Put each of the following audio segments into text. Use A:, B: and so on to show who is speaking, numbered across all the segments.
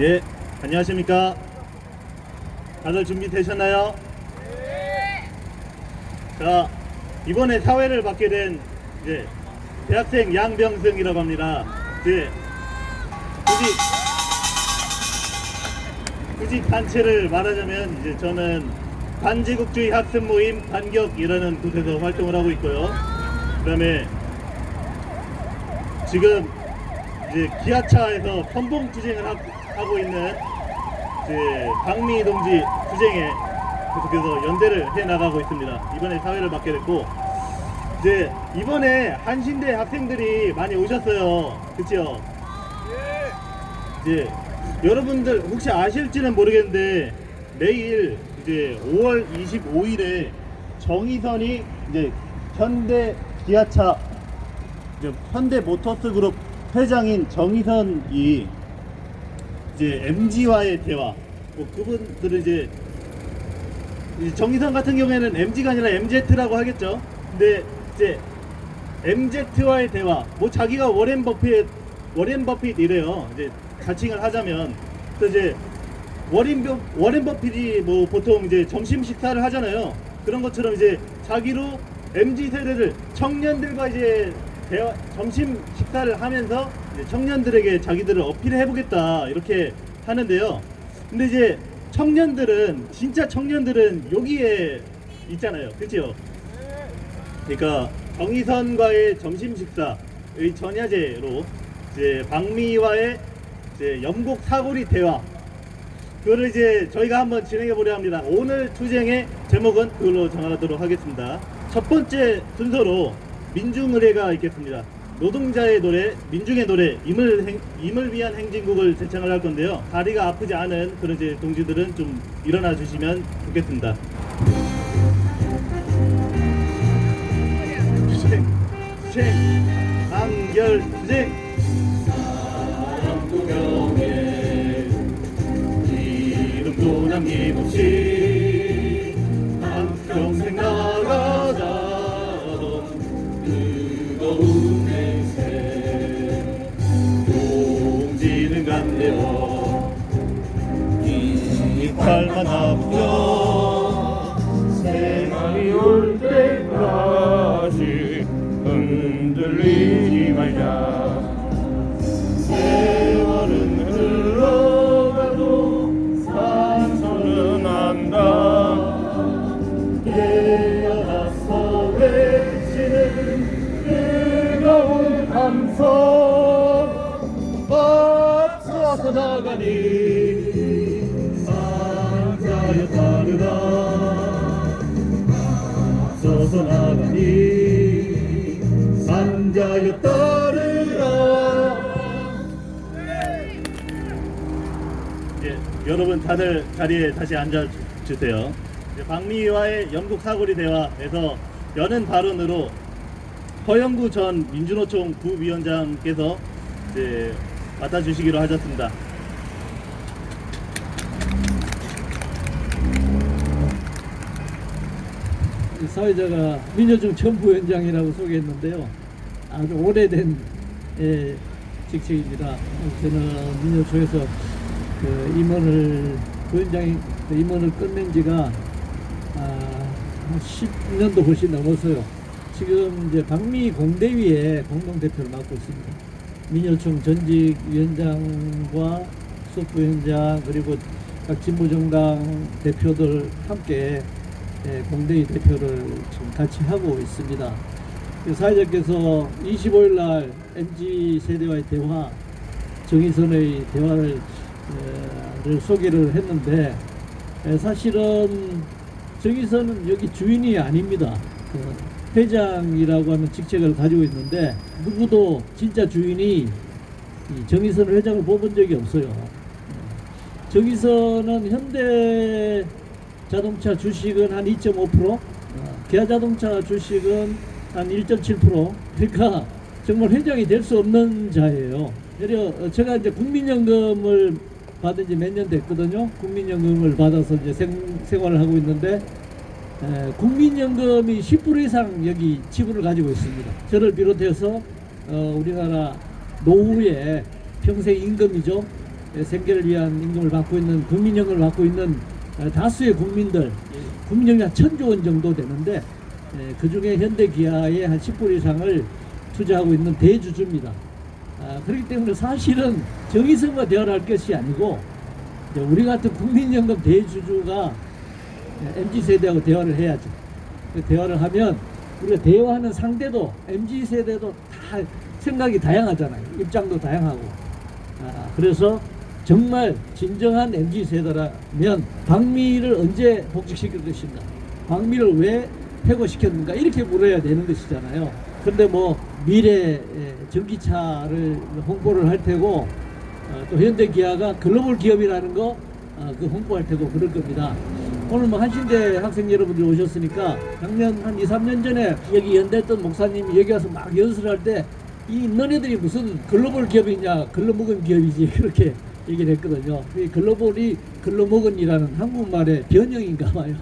A: 예, 안녕하십니까. 다들 준비되셨나요? 자, 이번에 사회를 맡게 된 대학생 양병승이라고 합니다. 굳이 단체를 말하자면 저는 반제국주의 학습 모임 반격이라는 곳에서 활동을 하고 있고요. 그다음에 지금 기아차에서 선봉 투쟁을 하고 있는 박미 동지 투쟁에 계속해서 연대를 해 나가고 있습니다. 이번에 사회를 맡게 됐고, 이번에 한신대 학생들이 많이 오셨어요. 그치요? 여러분들 혹시 아실지는 모르겠는데 내일 5월 25일에 정의선이 현대 기아차 현대 모터스 그룹 회장인 정의선이 MG와의 대화, 그분들은 정의선 같은 경우에는 MG가 아니라 MZ라고 하겠죠. 근데 MZ와의 대화, 자기가 워렌 버핏이래요. 자칭을 하자면. 그래서 워렌 버핏이 보통 점심 식사를 하잖아요. 그런 것처럼 자기로 MZ 세대들 청년들과 점심 식사를 하면서 청년들에게 자기들을 어필해 보겠다 이렇게 하는데요. 근데 청년들은, 진짜 청년들은 여기에 있잖아요. 그렇죠? 그러니까 정의선과의 점심 식사의 전야제로 박미와의 염곡 사거리 대화, 그거를 저희가 한번 진행해 보려 합니다. 오늘 투쟁의 제목은 그걸로 정하도록 하겠습니다. 첫 번째 순서로 민중의례가 있겠습니다. 노동자의 노래, 민중의 노래, 임을 위한 행진곡을 제창을 할 건데요. 다리가 아프지 않은 그런 동지들은 좀 일어나 주시면 좋겠습니다. 투쟁, 한결 투쟁. 사랑도 명예, 이름도 남김없이 한평생 나가자. 뜨거운 행세, 동지는 간대어 이팔만 아프며 생활이 올 때까지 흔들리지 말자. 세월은 흘러가도 산소는 안다. 깨어나서 외치는 뜨거운 함성, 앞서서 나가니 산자여 따르라. 앞서서 나가니 산자여 따르라. 여러분 다들 자리에 다시 앉아주세요. 박미와의 영국 사거리 대화에서 여는 발언으로 허영구 전 민주노총 부위원장께서 맡아주시기로 하셨습니다.
B: 사회자가 민주노총 전 부위원장이라고 소개했는데요. 아주 오래된 직책입니다. 저는 민주노총에서 부위원장이 임원을 끝낸 지가 한 10년도 훨씬 넘었어요. 지금 박미 공대위의 공동대표를 맡고 있습니다. 민주노총 전직 위원장과 수석부위원장 그리고 각 진보정당 대표들 함께 공대위 대표를 지금 같이 하고 있습니다. 사회자께서 25일 날 MZ 세대와의 대화, 정의선의 대화를 소개를 했는데, 사실은 정의선은 여기 주인이 아닙니다. 회장이라고 하는 직책을 가지고 있는데 누구도 진짜 주인이 정의선 회장을 뽑은 적이 없어요. 정의선은 현대 자동차 주식은 한 2.5%, 기아자동차 주식은 한 1.7%. 그러니까 정말 회장이 될 수 없는 자예요. 오히려 제가 국민연금을 받은 지 몇 년 됐거든요. 국민연금을 받아서 생활을 하고 있는데 국민연금이 10% 이상 여기 지분을 가지고 있습니다. 저를 비롯해서 우리나라 노후에 평생 임금이죠. 생계를 위한 임금을 받고 있는 국민연금을 받고 있는 다수의 국민들, 국민연금이 한 1,000조 원 정도 되는데 그 중에 현대기아의 한 10% 이상을 투자하고 있는 대주주입니다. 그렇기 때문에 사실은 정의선과 대화를 할 것이 아니고 우리 같은 국민연금 대주주가 MZ세대하고 대화를 해야죠. 그 대화를 하면 우리가 대화하는 상대도 MZ세대도 다 생각이 다양하잖아요. 입장도 다양하고. 그래서 정말 진정한 MZ세대라면 방미를 언제 복직시킬 것인가, 방미를 왜 폐고시켰는가 이렇게 물어야 되는 것이잖아요. 그런데 뭐 미래 전기차를 홍보를 할 테고 또 현대기아가 글로벌 기업이라는 거 그 홍보할 테고 그럴 겁니다. 오늘 뭐 한신대 학생 여러분들 오셨으니까 작년 한 2, 3년 전에 여기 연대했던 목사님이 여기 와서 막 연설을 할 때 이 너네들이 무슨 글로벌 기업이냐, 글러먹은 기업이지 그렇게 얘기를 했거든요. 이 글로벌이 글러먹은이라는 한국말의 변형인가 봐요.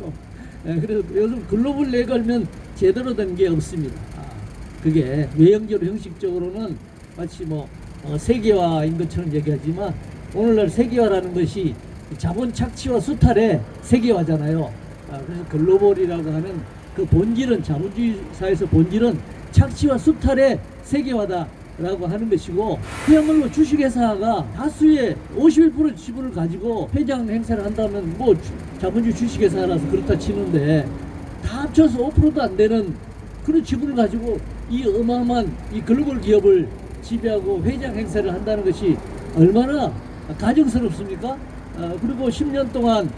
B: 그래서 요즘 글로벌 내걸면 제대로 된 게 없습니다. 그게 외형적으로 형식적으로는 마치 뭐 세계화인 것처럼 얘기하지만 오늘날 세계화라는 것이 자본 착취와 수탈의 세계화잖아요. 그래서 글로벌이라고 하는 그 본질은 자본주의 사회에서 본질은 착취와 수탈의 세계화다라고 하는 것이고 그야말로 주식회사가 다수의 51% 지분을 가지고 회장 행사를 한다면 뭐 자본주의 주식회사라서 그렇다 치는데 다 합쳐서 5%도 안 되는 그런 지분을 가지고 이 어마어마한 이 글로벌 기업을 지배하고 회장 행사를 한다는 것이 얼마나 가증스럽습니까? 그리고 10년 동안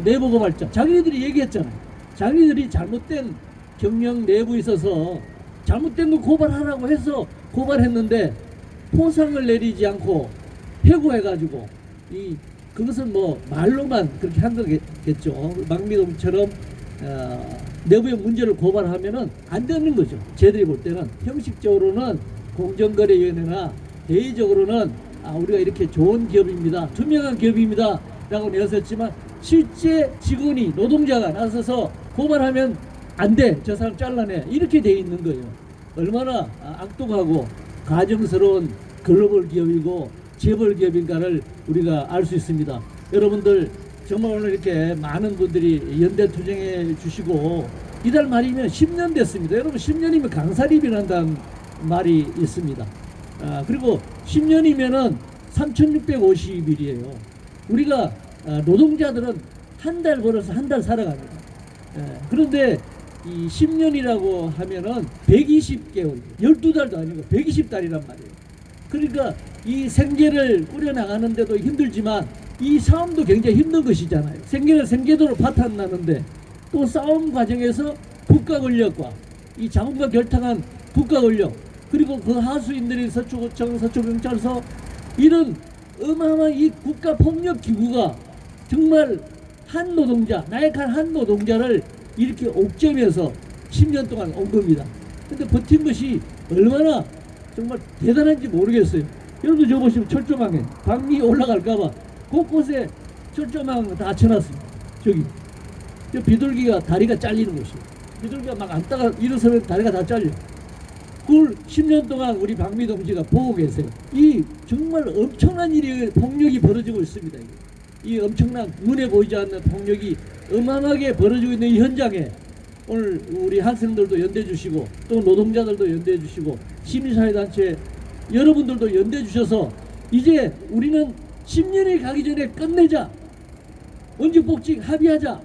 B: 내부 고발자 자기네들이 얘기했잖아요. 자기네들이 잘못된 경영 내부에 있어서 잘못된 거 고발하라고 해서 고발했는데 포상을 내리지 않고 해고해가지고 그것은 뭐 말로만 그렇게 한 거겠죠. 망미동처럼 내부의 문제를 고발하면은 안 되는 거죠. 쟤들이 볼 때는 형식적으로는 공정거래위원회나 대의적으로는 우리가 이렇게 좋은 기업입니다, 투명한 기업입니다 라고 내었었지만 실제 직원이 노동자가 나서서 고발하면 안 돼, 저 사람 잘라내 이렇게 돼 있는 거예요. 얼마나 악독하고 가정스러운 글로벌 기업이고 재벌 기업인가를 우리가 알 수 있습니다. 여러분들 정말 오늘 이렇게 많은 분들이 연대 투쟁해 주시고 이달 말이면 10년 됐습니다. 여러분 10년이면 강살입이란다는 말이 있습니다. 그리고 10년이면은 3,650일이에요. 우리가 노동자들은 한 달 벌어서 한 달 살아갑니다. 그런데 이 10년이라고 하면은 120개월, 12달도 아니고 120달이란 말이에요. 그러니까 이 생계를 꾸려나가는데도 힘들지만 이 싸움도 굉장히 힘든 것이잖아요. 생계는 생계대로 바탕나는데 또 싸움 과정에서 국가 권력과 이 자본과 결탁한 국가 권력 그리고 그 하수인들이 서초구청, 서초경찰서 이런 어마어마한 이 국가 폭력 기구가 정말 한 노동자, 나약한 한 노동자를 이렇게 옥죄면서 10년 동안 온 겁니다. 근데 버틴 것이 얼마나 정말 대단한지 모르겠어요. 여러분들 저 보시면 철조망에 방미 올라갈까봐 곳곳에 철조망 다 쳐놨습니다. 저기 저 비둘기가 다리가 잘리는 곳이에요. 비둘기가 막 앉다가 일어서면 다리가 다 잘려. 그걸 10년 동안 우리 방미 동지가 보고 계세요. 이 정말 엄청난 일이 폭력이 벌어지고 있습니다. 이 엄청난 눈에 보이지 않는 폭력이 어마어마하게 벌어지고 있는 이 현장에 오늘 우리 학생들도 연대해 주시고 또 노동자들도 연대해 주시고 시민사회단체 여러분들도 연대해 주셔서 이제 우리는 10년이 가기 전에 끝내자, 원직복직 합의하자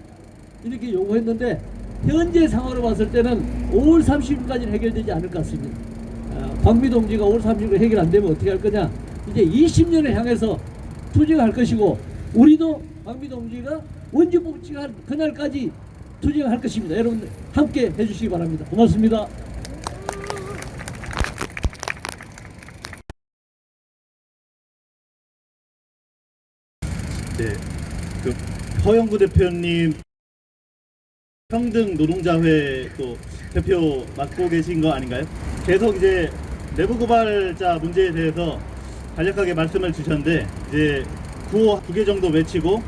B: 이렇게 요구했는데 현재 상황으로 봤을 때는 5월 30일까지는 해결되지 않을 것 같습니다. 박미 동지가 5월 30일 해결 안 되면 어떻게 할 거냐, 이제 20년을 향해서 투쟁할 것이고 우리도 박미 동지가 원직복직할 그날까지 투쟁할 것입니다. 여러분 함께 해주시기 바랍니다. 고맙습니다.
A: 네, 그 허영구 대표님 평등 노동자회 또 대표 맡고 계신 거 아닌가요? 계속 이제 내부 고발자 문제에 대해서 간략하게 말씀을 주셨는데 이제 구호 2개 정도 외치고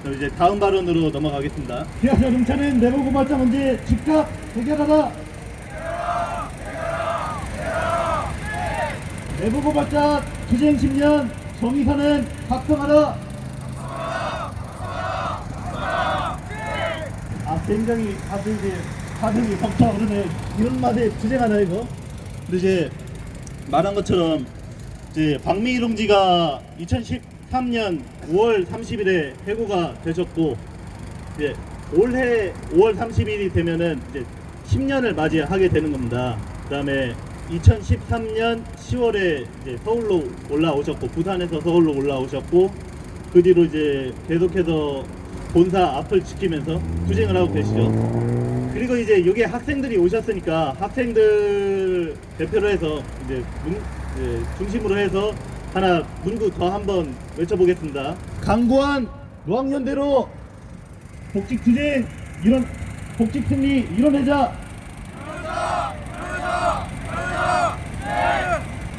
A: 그럼 이제 다음 발언으로 넘어가겠습니다.
C: 기아자동차는 내부 고발자 문제 즉각 해결하라. 내부 고발자 투쟁 10년 정의사는 각성하라.
A: 굉장히 가슴이 벅차오르네. 이런 맛에 투쟁하나 이거? 근데 이제 말한 것처럼 이제 박미희 동지가 2013년 5월 30일에 해고가 되셨고, 이제 올해 5월 30일이 되면은 이제 10년을 맞이하게 되는 겁니다. 그다음에 2013년 10월에 이제 서울로 올라오셨고, 부산에서 서울로 올라오셨고, 그 뒤로 이제 계속해서 본사 앞을 지키면서 투쟁을 하고 계시죠. 그리고 이제 여기에 학생들이 오셨으니까 학생들 대표로 해서 이제 중심으로 해서 하나 문구 더 한번 외쳐보겠습니다. 강고한 노학년대로 복직투쟁 이런 복직승리 이뤄내자.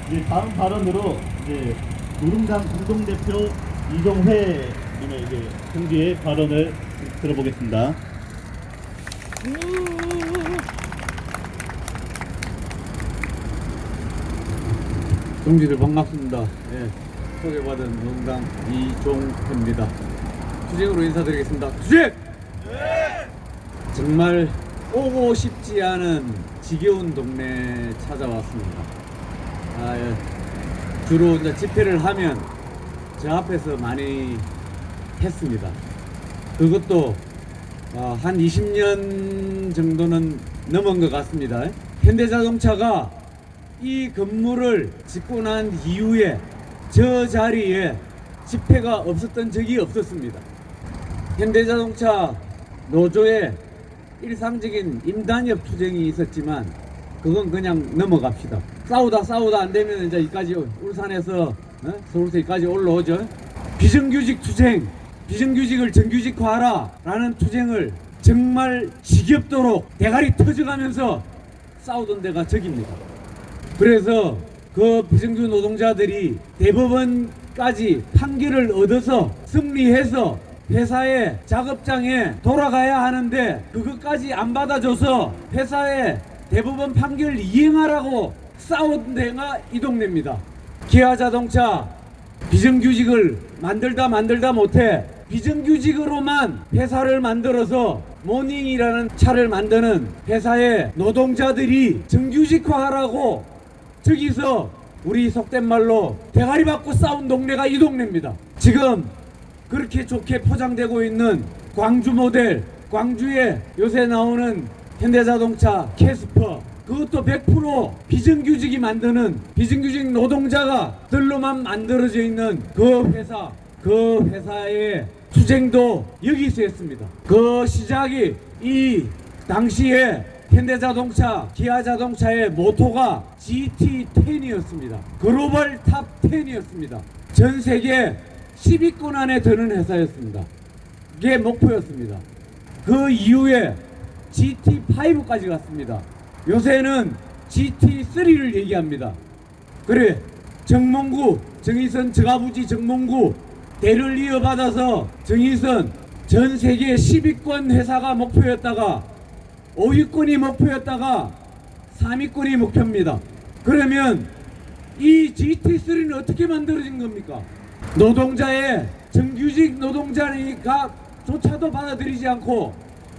A: 이제 다음 발언으로 이제 노동당 공동대표 이종회 님의 이제 동지의 발언을 들어보겠습니다.
D: 동지들 반갑습니다. 예, 소개받은 노동당 이종회입니다. 투쟁으로 인사드리겠습니다. 투쟁! 정말 오고 싶지 않은 지겨운 동네에 찾아왔습니다. 예. 주로 이제 집회를 하면 저 앞에서 많이 했습니다. 그것도 한 20년 정도는 넘은 것 같습니다. 현대자동차가 이 건물을 짓고 난 이후에 저 자리에 집회가 없었던 적이 없었습니다. 현대자동차 노조의 일상적인 임단협 투쟁이 있었지만 그건 그냥 넘어갑시다. 싸우다 안 되면 이제 여기까지 울산에서 서울서 여기까지 올라오죠. 비정규직 투쟁, 비정규직을 정규직화하라 라는 투쟁을 정말 지겹도록 대가리 터져가면서 싸우던 데가 저깁니다. 그래서 그 비정규 노동자들이 대법원까지 판결을 얻어서 승리해서 회사의 작업장에 돌아가야 하는데 그것까지 안 받아줘서 회사의 대법원 판결을 이행하라고 싸운 데가 이 동네입니다. 기아자동차 비정규직을 만들다 못해 비정규직으로만 회사를 만들어서 모닝이라는 차를 만드는 회사의 노동자들이 정규직화하라고 저기서 우리 속된 말로 대가리 받고 싸운 동네가 이 동네입니다. 지금 그렇게 좋게 포장되고 있는 광주 모델, 광주에 요새 나오는 현대자동차 캐스퍼, 그것도 100% 비정규직이 만드는 비정규직 노동자가 들로만 만들어져 있는 그 회사의 투쟁도 여기서 했습니다. 그 시작이 이 당시에 현대자동차, 기아자동차의 모토가 GT10이었습니다. 글로벌 탑 10이었습니다. 전 세계 10위권 안에 드는 회사였습니다. 그게 목표였습니다. 그 이후에 GT5까지 갔습니다. 요새는 GT3를 얘기합니다. 그래, 정몽구, 정의선 저가부지 정몽구 대를 이어받아서 정의선 전 세계 10위권 회사가 목표였다가 5위권이 목표였다가 3위권이 목표입니다. 그러면 이 GT3는 어떻게 만들어진 겁니까? 노동자의 정규직 노동자가 조차도 받아들이지 않고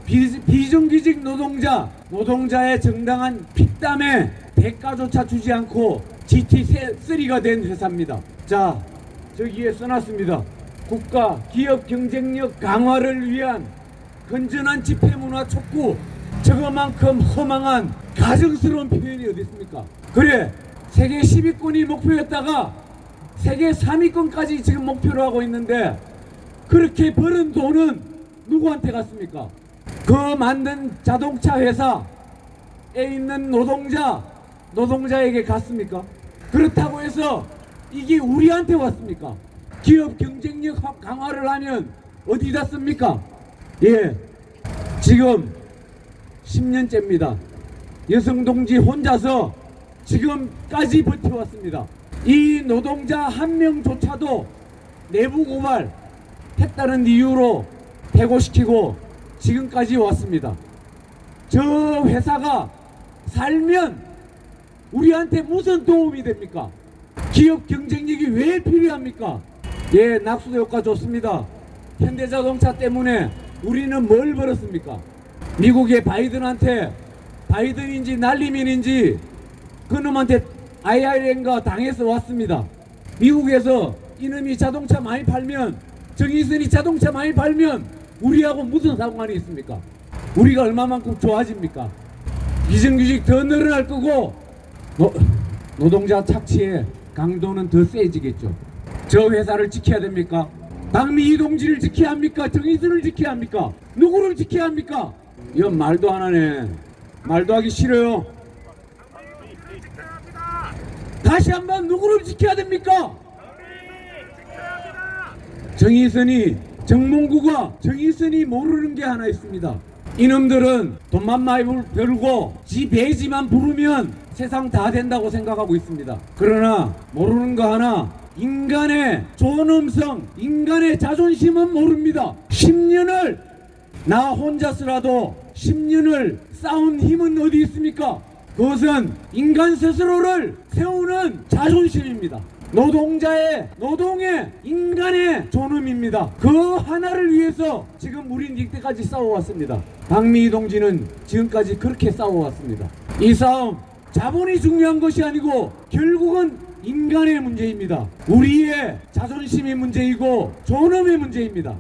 D: 비정규직 노동자의 정당한 핏땀에 대가조차 주지 않고 GT3가 된 회사입니다. 자, 저기에 써놨습니다. 국가 기업 경쟁력 강화를 위한 건전한 집회문화 촉구. 저거만큼 허망한 가증스러운 표현이 어디 있습니까? 그래, 세계 10위권이 목표였다가 세계 3위권까지 지금 목표로 하고 있는데 그렇게 벌은 돈은 누구한테 갔습니까? 그 만든 자동차 회사에 있는 노동자에게 갔습니까? 그렇다고 해서 이게 우리한테 왔습니까? 기업 경쟁력 강화를 하면 어디다 씁니까? 예, 지금 10년째입니다. 여성 동지 혼자서 지금까지 버텨왔습니다. 이 노동자 한 명조차도 내부 고발 했다는 이유로 해고시키고 지금까지 왔습니다. 저 회사가 살면 우리한테 무슨 도움이 됩니까? 기업 경쟁력이 왜 필요합니까? 예, 낙수도 효과 좋습니다. 현대자동차 때문에 우리는 뭘 벌었습니까? 미국의 바이든한테, 바이든인지 날리민인지 그놈한테 IRN가 당해서 왔습니다. 미국에서 이놈이 자동차 많이 팔면, 정의선이 자동차 많이 팔면 우리하고 무슨 상관이 있습니까? 우리가 얼마만큼 좋아집니까? 비정규직 더 늘어날 거고 노동자 착취의 강도는 더 세지겠죠. 저 회사를 지켜야 됩니까? 박미희 동지를 지켜야 합니까? 정의선을 지켜야 합니까? 누구를 지켜야 합니까? 이건 말도 안 하네. 말도 하기 싫어요. 다시 한번 누구를 지켜야 됩니까? 정의선이, 정몽구가 정의선이 모르는 게 하나 있습니다. 이놈들은 돈만 많이 벌고 지 배지만 부르면 세상 다 된다고 생각하고 있습니다. 그러나 모르는 거 하나, 인간의 존엄성, 인간의 자존심은 모릅니다. 10년을 나 혼자서라도 10년을 쌓은 힘은 어디 있습니까? 그것은 인간 스스로를 세우는 자존심입니다. 노동의 인간의 존엄입니다. 그 하나를 위해서 지금 우린 이때까지 싸워왔습니다. 박미희 동지는 지금까지 그렇게 싸워왔습니다. 이 싸움 자본이 중요한 것이 아니고 결국은 인간의 문제입니다. 우리의 자존심의 문제이고 존엄의 문제입니다.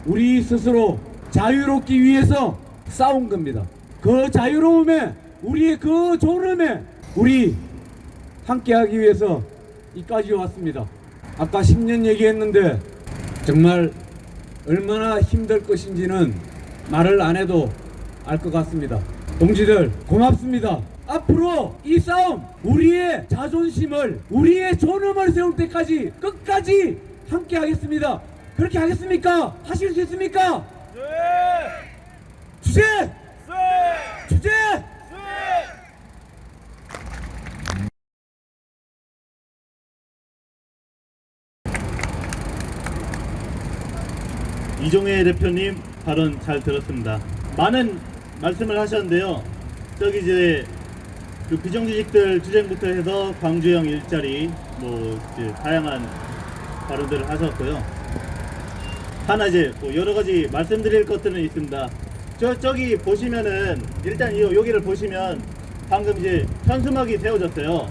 D: 우리 스스로 자유롭기 위해서 싸운 겁니다. 그 자유로움에, 우리의 그 존엄에 우리 함께하기 위해서 이까지 왔습니다. 아까 10년 얘기했는데 정말 얼마나 힘들 것인지는 말을 안 해도 알 것 같습니다. 동지들 고맙습니다. 앞으로 이 싸움, 우리의 자존심을, 우리의 존엄을 세울 때까지 끝까지 함께 하겠습니다. 그렇게 하겠습니까? 하실 수 있습니까? 네! 주제! 네! 주제!
A: 이종혜 대표님 발언 잘 들었습니다. 많은 말씀을 하셨는데요. 저기 이제 그 비정규직들 투쟁부터 해서 광주형 일자리 뭐 이제 다양한 발언들을 하셨고요. 하나 이제 뭐 여러 가지 말씀드릴 것들은 있습니다. 저기 보시면은 일단 여기를 보시면 방금 이제 현수막이 세워졌어요.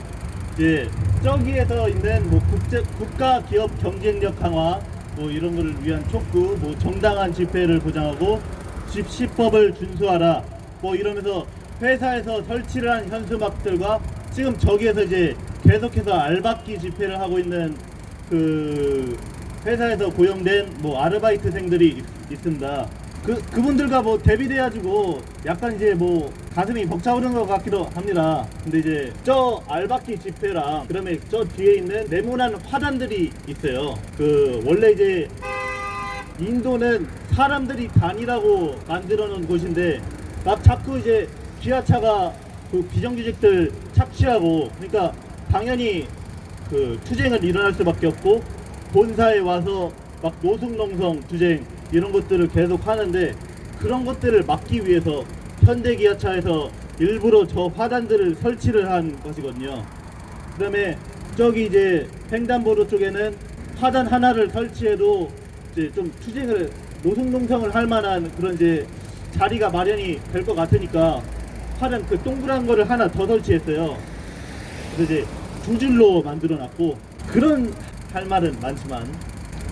A: 이제 저기에서 있는 뭐 국가 기업 경쟁력 강화 뭐 이런 거를 위한 촉구, 뭐 정당한 집회를 보장하고 집시법을 준수하라 뭐 이러면서 회사에서 설치를 한 현수막들과 지금 저기에서 이제 계속해서 알박기 집회를 하고 있는 그 회사에서 고용된 뭐 아르바이트생들이 있습니다. 그분들과 뭐 대비돼가지고 약간 이제 뭐 가슴이 벅차오르는 것 같기도 합니다. 근데 이제 저 알박기 집회랑 그다음에 저 뒤에 있는 네모난 화단들이 있어요. 그 원래 이제 인도는 사람들이 다니라고 만들어 놓은 곳인데 막 자꾸 이제 기아차가 그 비정규직들 착취하고, 그러니까 당연히 그 투쟁은 일어날 수밖에 없고 본사에 와서 막 노숙농성 투쟁 이런 것들을 계속 하는데, 그런 것들을 막기 위해서 현대기아차에서 일부러 저 화단들을 설치를 한 것이거든요. 그 다음에 저기 이제 횡단보도 쪽에는 화단 하나를 설치해도 이제 좀 투쟁을, 노숙농성을 할 만한 그런 이제 자리가 마련이 될 것 같으니까 화단 그 동그란 거를 하나 더 설치했어요. 그래서 이제 두 줄로 만들어 놨고, 그런 할 말은 많지만,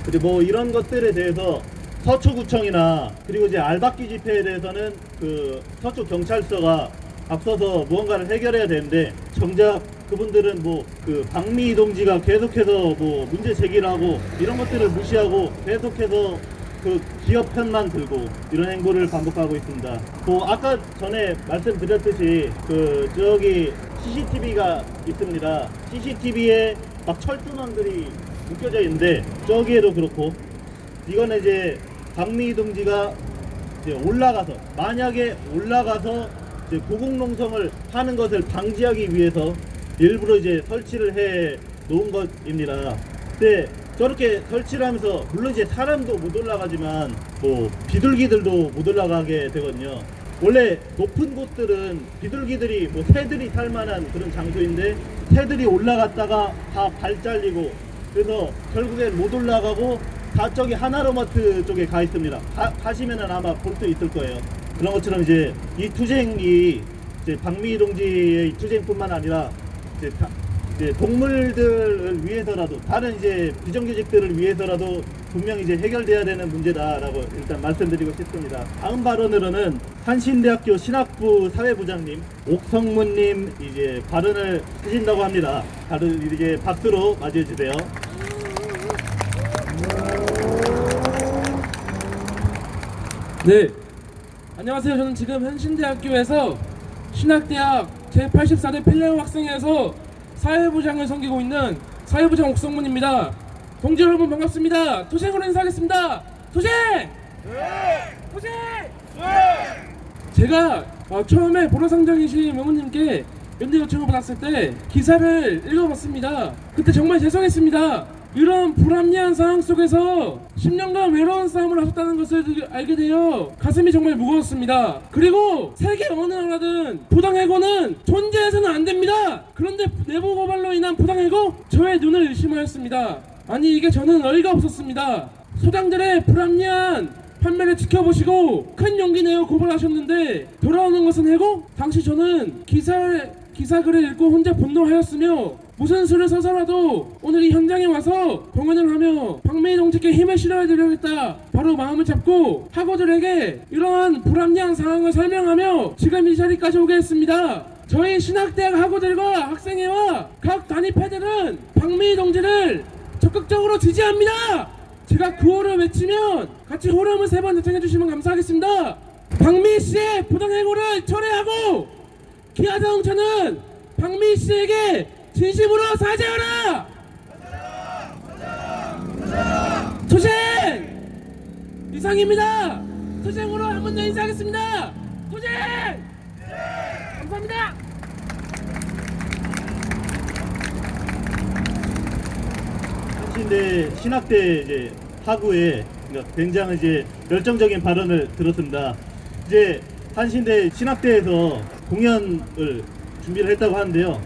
A: 그리고 뭐 이런 것들에 대해서 서초구청이나 그리고 이제 알박기 집회에 대해서는 그 서초경찰서가 앞서서 무언가를 해결해야 되는데, 정작 그분들은 뭐 그 박미희 동지가 계속해서 뭐 문제 제기를 하고 이런 것들을 무시하고 계속해서 그 기업 편만 들고 이런 행보를 반복하고 있습니다. 뭐 아까 전에 말씀드렸듯이 그 저기 CCTV가 있습니다. CCTV에 막 철조망들이 묶여져 있는데 저기에도 그렇고, 이거는 이제 박미희 동지가 이제 올라가서, 만약에 올라가서 이제 고공농성을 하는 것을 방지하기 위해서 일부러 이제 설치를 해 놓은 것입니다. 근데 저렇게 설치를 하면서 물론 이제 사람도 못 올라가지만 뭐 비둘기들도 못 올라가게 되거든요. 원래 높은 곳들은 비둘기들이 뭐 새들이 살 만한 그런 장소인데 새들이 올라갔다가 다 발 잘리고 그래서 결국엔 못 올라가고 다 저기 하나로마트 쪽에 가 있습니다. 가시면은 아마 볼 수 있을 거예요. 그런 것처럼 이제 이 투쟁이 이제 박미희 동지의 투쟁뿐만 아니라 이제 동물들을 위해서라도 다른 이제 비정규직들을 위해서라도 분명히 이제 해결돼야 되는 문제다라고 일단 말씀드리고 싶습니다. 다음 발언으로는 한신대학교 신학부 사회부장님 옥성문님 이제 발언을 하신다고 합니다. 다들 이제 박수로 맞이해 주세요.
E: 네, 안녕하세요. 저는 지금 한신대학교에서 신학대학 제84대 펠레오 학생회에서 사회부장을 섬기고 있는 사회부장 옥성문입니다. 동지 여러분 반갑습니다. 투쟁으로 인사하겠습니다. 투쟁! 투쟁! 제가 처음에 보라상장이신 의원님께 연대 요청을 받았을 때 기사를 읽어봤습니다. 그때 정말 죄송했습니다. 이런 불합리한 상황 속에서 10년간 외로운 싸움을 하셨다는 것을 알게 되어 가슴이 정말 무거웠습니다. 그리고 세계 어느 나라든 부당해고는 존재해서는 안 됩니다. 그런데 내부 고발로 인한 부당해고 저의 눈을 의심하였습니다. 아니 이게 저는 어이가 없었습니다. 소장들의 불합리한 판매를 지켜보시고 큰 용기 내어 고발하셨는데 돌아오는 것은 해고? 당시 저는 기사글을 읽고 혼자 분노하였으며 무슨 수를 써서라도 오늘 이 현장에 와서 공연을 하며 박미희 동지께 힘을 실어드리겠다 바로 마음을 잡고 학우들에게 이러한 불합리한 상황을 설명하며 지금 이 자리까지 오게 했습니다. 저희 신학대학 학우들과 학생회와 각 단위패들은 박미희 동지를 적극적으로 지지합니다. 제가 구호를 외치면 같이 호름을 3번 요청해 주시면 감사하겠습니다. 박미희 씨의 부당해고를 철회하고 기아자동차는 박미희 씨에게 진심으로 사죄하라! 투쟁! 이상입니다. 투쟁으로 한 번 더 인사하겠습니다. 투쟁! 감사합니다.
A: 한신대 신학대 이제 학우의 굉장히 이제 열정적인 발언을 들었습니다. 이제 한신대 신학대에서 공연을 준비를 했다고 하는데요.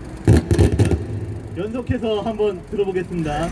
A: 연속해서 한번 들어보겠습니다.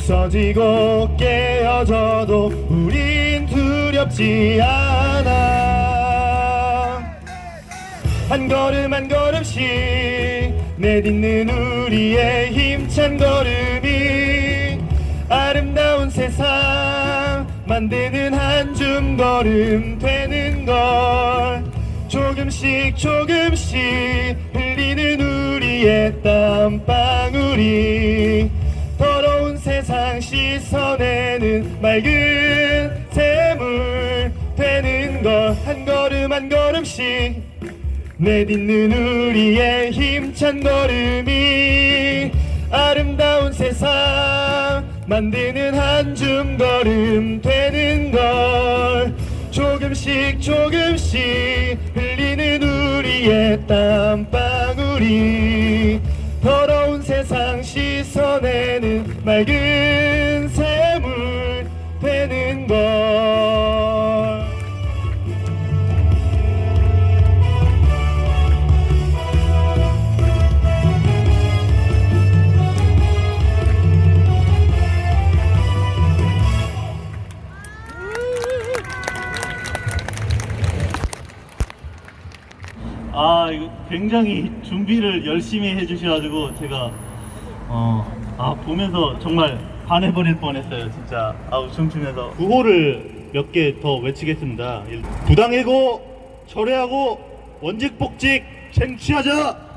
F: 부서지고 깨어져도 우린 두렵지 않아. 한 걸음 한 걸음씩 내딛는 우리의 힘찬 걸음이 아름다운 세상 만드는 한 줌걸음 되는 걸. 조금씩 조금씩 흘리는 우리의 땀방울이 더러운 세상 씻어내는 맑은 샘물 되는 걸. 한 걸음 한 걸음씩 내딛는 우리의 힘찬 걸음이 아름다운 세상 만드는 한 줌걸음 되는 걸. 조금씩 조금씩 흘리는 우리의 땀방울이 더러운 세상 씻어내는 맑은 샘물 되는 걸.
A: 이거 굉장히 준비를 열심히 해주셔가지고 제가 보면서 정말 반해버릴 뻔했어요. 진짜 춤추면서 구호를 몇 개 더 외치겠습니다. 부당해고 철회하고 원직복직 쟁취하자.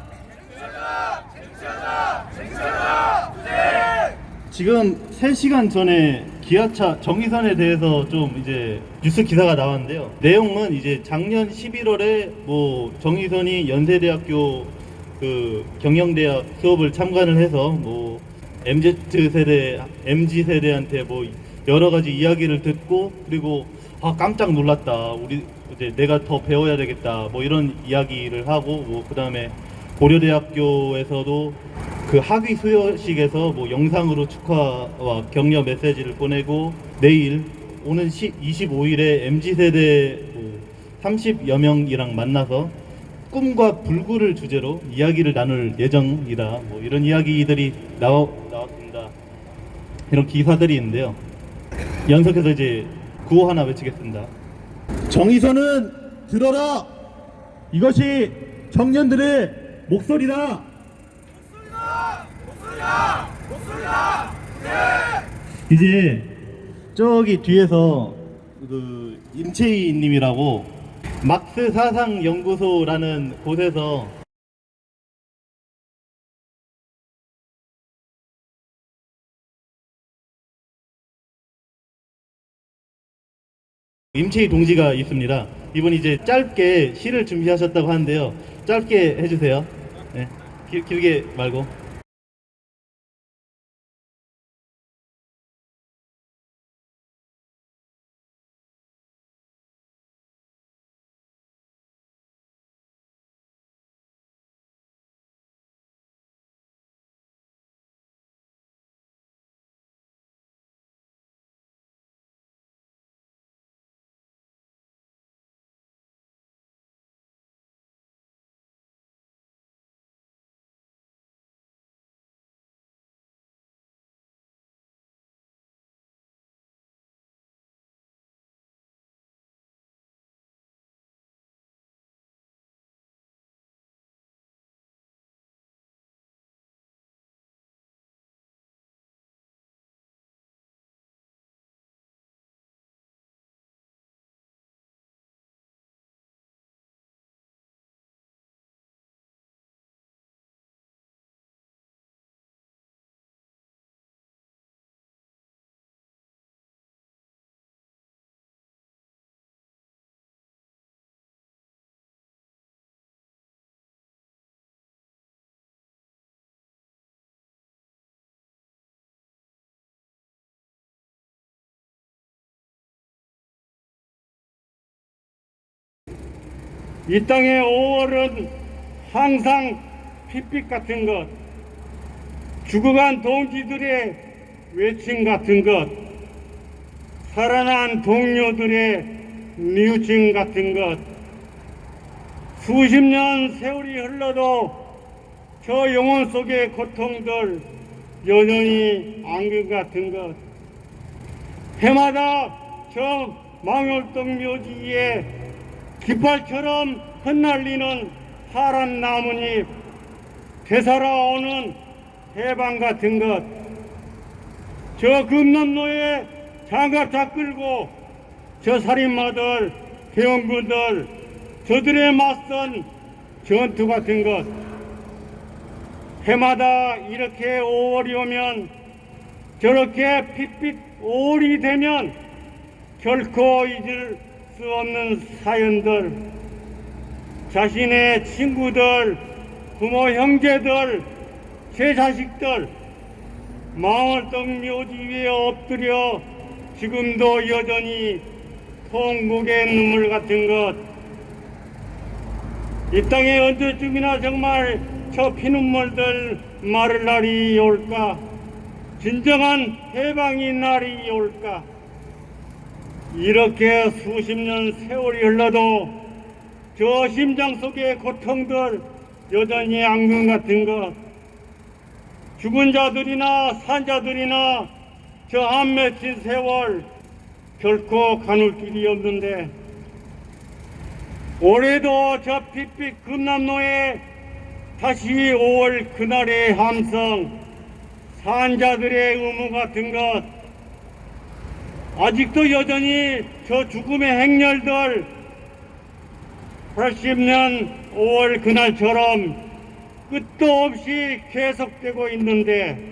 A: 지금 3시간 전에 기아차 정의선에 대해서 좀 이제 뉴스 기사가 나왔는데요. 내용은 이제 작년 11월에 뭐 정의선이 연세대학교 그 경영대학 수업을 참관을 해서 뭐 MZ 세대한테 뭐 여러 가지 이야기를 듣고, 그리고 깜짝 놀랐다. 우리 이제 내가 더 배워야 되겠다. 뭐 이런 이야기를 하고, 뭐 그다음에 고려대학교에서도 그 학위 수여식에서 뭐 영상으로 축하와 격려 메시지를 보내고, 내일 오는 25일에 MZ세대 30여 명이랑 만나서 꿈과 불구를 주제로 이야기를 나눌 예정이다. 뭐 이런 이야기들이 나왔습니다. 이런 기사들이 있는데요. 연속해서 이제 구호 하나 외치겠습니다.
C: 정의선은 들어라. 이것이 청년들의 목소리다.
A: 이제 저기 뒤에서 그 임채희 님이라고 막스 사상 연구소라는 곳에서 임채희 동지가 있습니다. 이분이 이제 짧게 시를 준비하셨다고 하는데요. 짧게 해주세요. 네. 길게 말고.
G: 이 땅의 5월은 항상 핏빛 같은 것, 죽어간 동지들의 외침 같은 것, 살아난 동료들의 뉘우침 같은 것, 수십 년 세월이 흘러도 저 영혼 속의 고통들 여전히 안경 같은 것. 해마다 저 망월동 묘지에 깃발처럼 흩날리는 파란 나뭇잎, 되살아오는 해방 같은 것. 저 금남로에 장갑 다 끌고 저 살인마들, 해원군들, 저들에 맞선 전투 같은 것. 해마다 이렇게 5월이 오면, 저렇게 핏빛 5월이 되면 결코 잊을 수 없는 사연들, 자신의 친구들, 부모 형제들, 제 자식들 망월동 묘지 위에 엎드려 지금도 여전히 통곡의 눈물 같은 것. 이 땅에 언제쯤이나 정말 저 피눈물들 마를 날이 올까? 진정한 해방의 날이 올까? 이렇게 수십 년 세월이 흘러도 저 심장 속의 고통들 여전히 앙금 같은 것. 죽은 자들이나 산 자들이나 저 한 맺힌 세월 결코 가눌 길이 없는데, 올해도 저 핏빛 금남로에 다시 5월 그날의 함성, 산자들의 의무 같은 것, 아직도 여전히 저 죽음의 행렬들 80년 5월 그날처럼 끝도 없이 계속되고 있는데,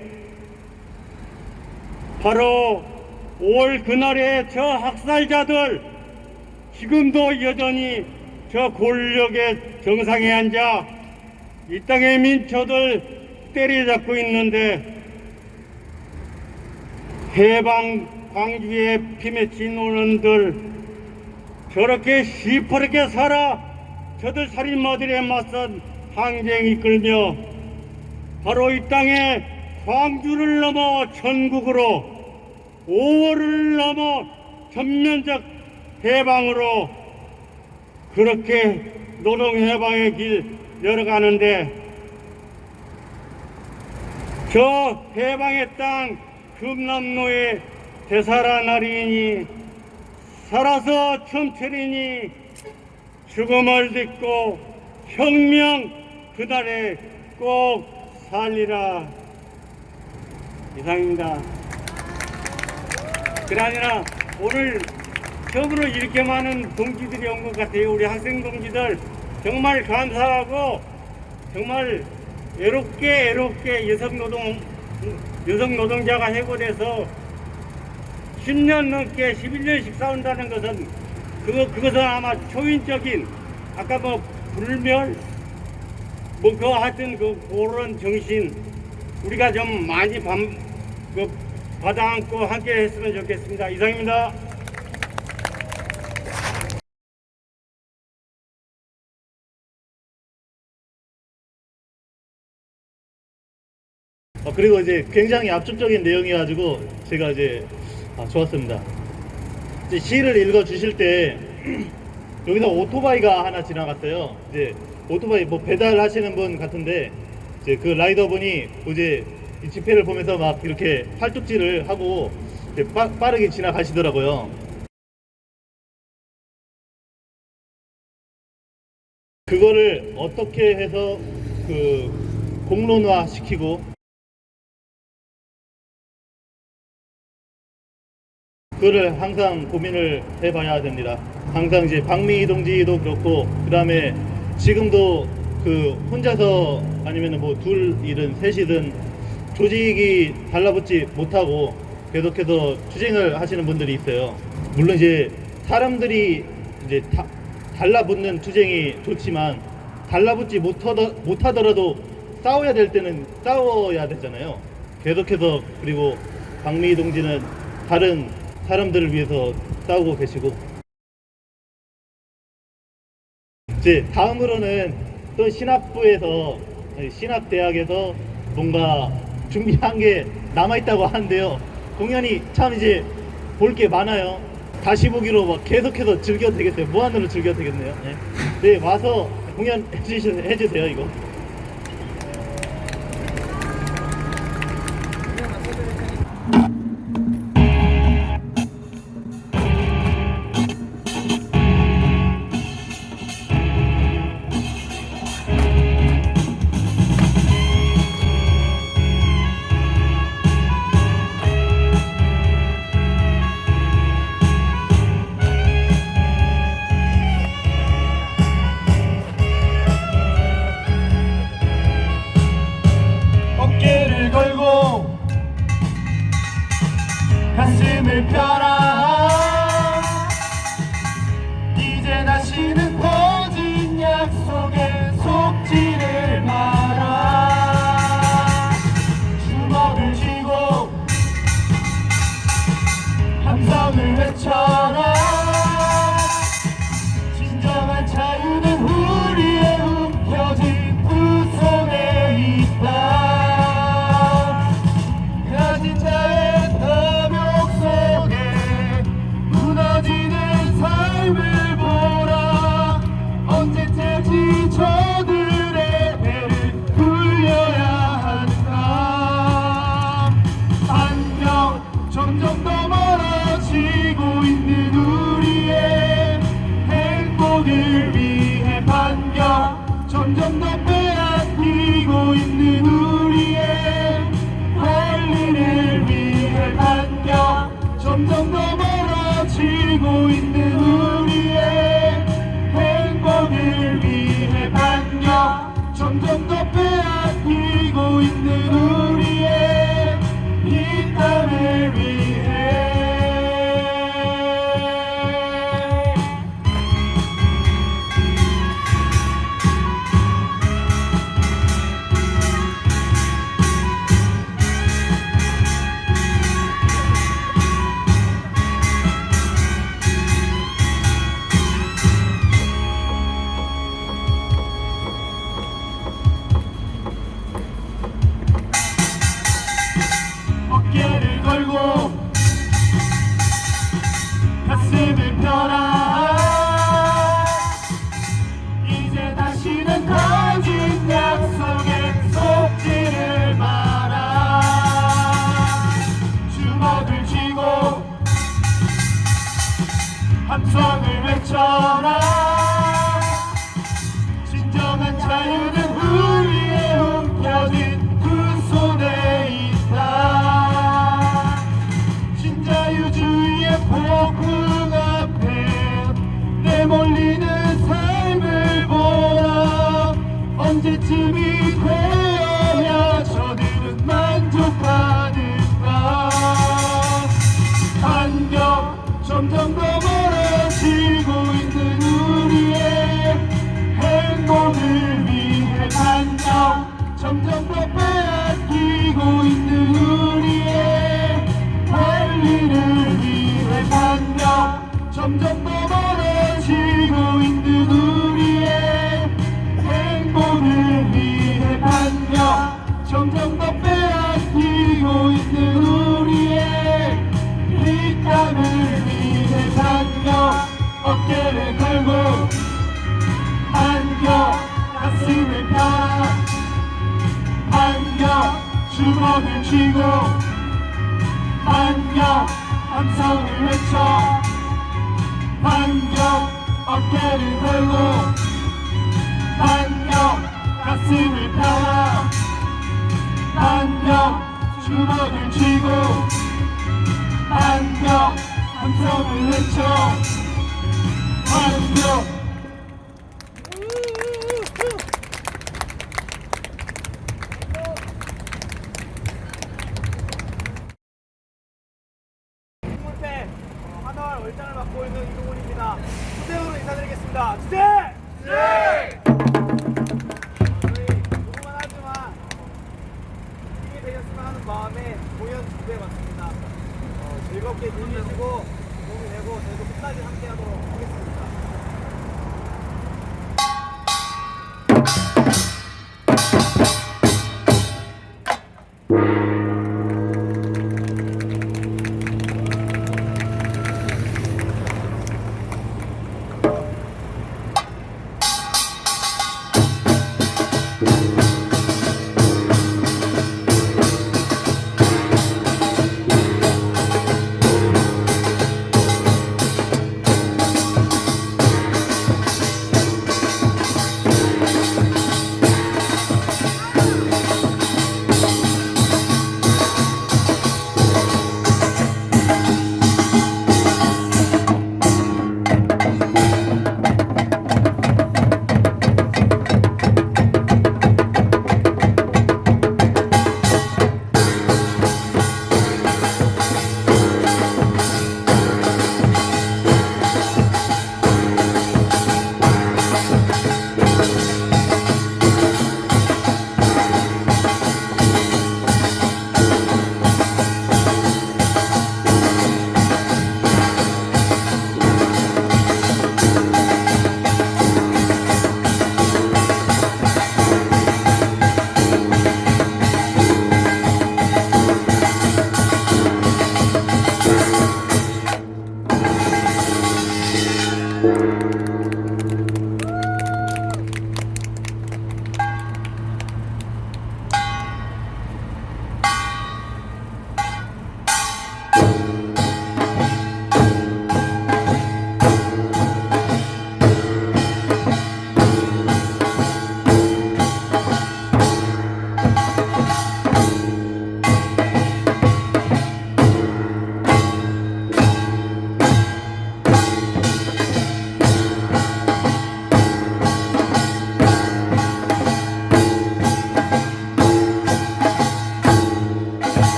G: 바로 5월 그날의 저 학살자들 지금도 여전히 저 권력의 정상에 앉아 이 땅의 민초들 때려잡고 있는데, 해방 광주에 피맺힌 오는들 저렇게 시퍼렇게 살아 저들 살인마들에 맞선 항쟁 이끌며 바로 이 땅에 광주를 넘어 전국으로 5월을 넘어 전면적 해방으로 그렇게 노동해방의 길 열어가는데, 저 해방의 땅 금남로에 되살아나리니 살아서 춤추리니 죽음을 딛고 혁명 그날에 꼭 살리라. 이상입니다. 그러나 오늘 처음으로 이렇게 많은 동지들이 온 것 같아요. 우리 학생 동지들 정말 감사하고, 정말 애롭게 여성 노동자가 해고돼서 10년 넘게 11년씩 싸운다는 것은 그것은 아마 초인적인, 아까 뭐 불멸 하여튼 그런 정신 우리가 좀 많이 받아안고 함께 했으면 좋겠습니다. 이상입니다.
A: 그리고 이제 굉장히 압축적인 내용이어가지고 제가 이제 좋았습니다. 이제 시를 읽어 주실 때 여기서 오토바이가 하나 지나갔어요. 이제 오토바이 뭐 배달하시는 분 같은데, 이제 그 라이더분이 이제 이 집회를 보면서 막 이렇게 팔뚝질을 하고 이제 빠르게 지나가시더라고요. 그거를 어떻게 해서 그 공론화 시키고 그거를 항상 고민을 해봐야 됩니다. 항상 이제 박미희 동지도 그렇고, 그 다음에 지금도 그 혼자서 아니면 뭐 둘이든 셋이든 조직이 달라붙지 못하고 계속해서 투쟁을 하시는 분들이 있어요. 물론 이제 사람들이 이제 달라붙는 투쟁이 좋지만 달라붙지 못하더라도 싸워야 될 때는 싸워야 되잖아요. 계속해서. 그리고 박미희 동지는 다른 사람들을 위해서 싸우고 계시고, 이제 다음으로는 또 신학대학에서 뭔가 준비한 게 남아있다고 하는데요. 공연이 참 이제 볼 게 많아요. 다시 보기로 막 계속해서 즐겨도 되겠어요. 무한으로 즐겨도 되겠네요. 네, 와서 공연 해주세요, 이거.
F: 가슴을 펴라 이제 다시는 거짓 약속에 속지를 마라 주먹을 쥐고 함성을 외쳐라 진정한 자유는 우리의 움켜쥔 두 손에 있다 가진 자의 탐욕 속에 무너지는 삶을 보라 언제까지 저들의 배를 굴려야 하는가 안녕 점점 더 멀어지고 있는 우리의 행복을 위해 반격 점점 더 빼앗기고 있는 우리의 권리를 위해 반격 점점 더 멀어지고 있는 우리의 행복을 위해 반격 점점 더 빼앗기고 있는 우리의 이 땅을 위해 어깨를 걸고 가슴을 펴라 이제 다시는 거짓 약속에 속지를 마라 주먹을 쥐고 함성을 외쳐라 진정한 자유는 우리의 움켜쥔 두 손에 있다 신자유주의의 폭풍 앞에 내몰리는 삶을 보라 언제쯤이 되어야 저들은 만족하는가 반격 점점 더 멀어지고 있는 우리의 행복을 위해 반격 점점 더 빼앗기고 있는 우리의 권리를 위해 반격 점점 더 멀어지고 있는 우리의 행복을 위해 반격 점점 더 빼앗기고 있는 우리의 이 땅을 위해 반격 어깨를 걸고 반격 가슴을 펴라 반격 주먹을 쥐고 반격 함성을 외쳐 반격 어깨를 걸고 반격 가슴을 펴라 반격 주먹을 쥐고 반격 함성을 외쳐 반격 한월 월장을 맡고 있는 이동훈입니다. 투쟁으로 인사드리겠습니다. 투쟁! 저희 조그만 하지만 힘이 되셨으면 하는 마음에 공연 준비해 봤습니다. 즐겁게 즐기시고 도움이 되고 저희도 끝까지 함께하도록 하겠습니다.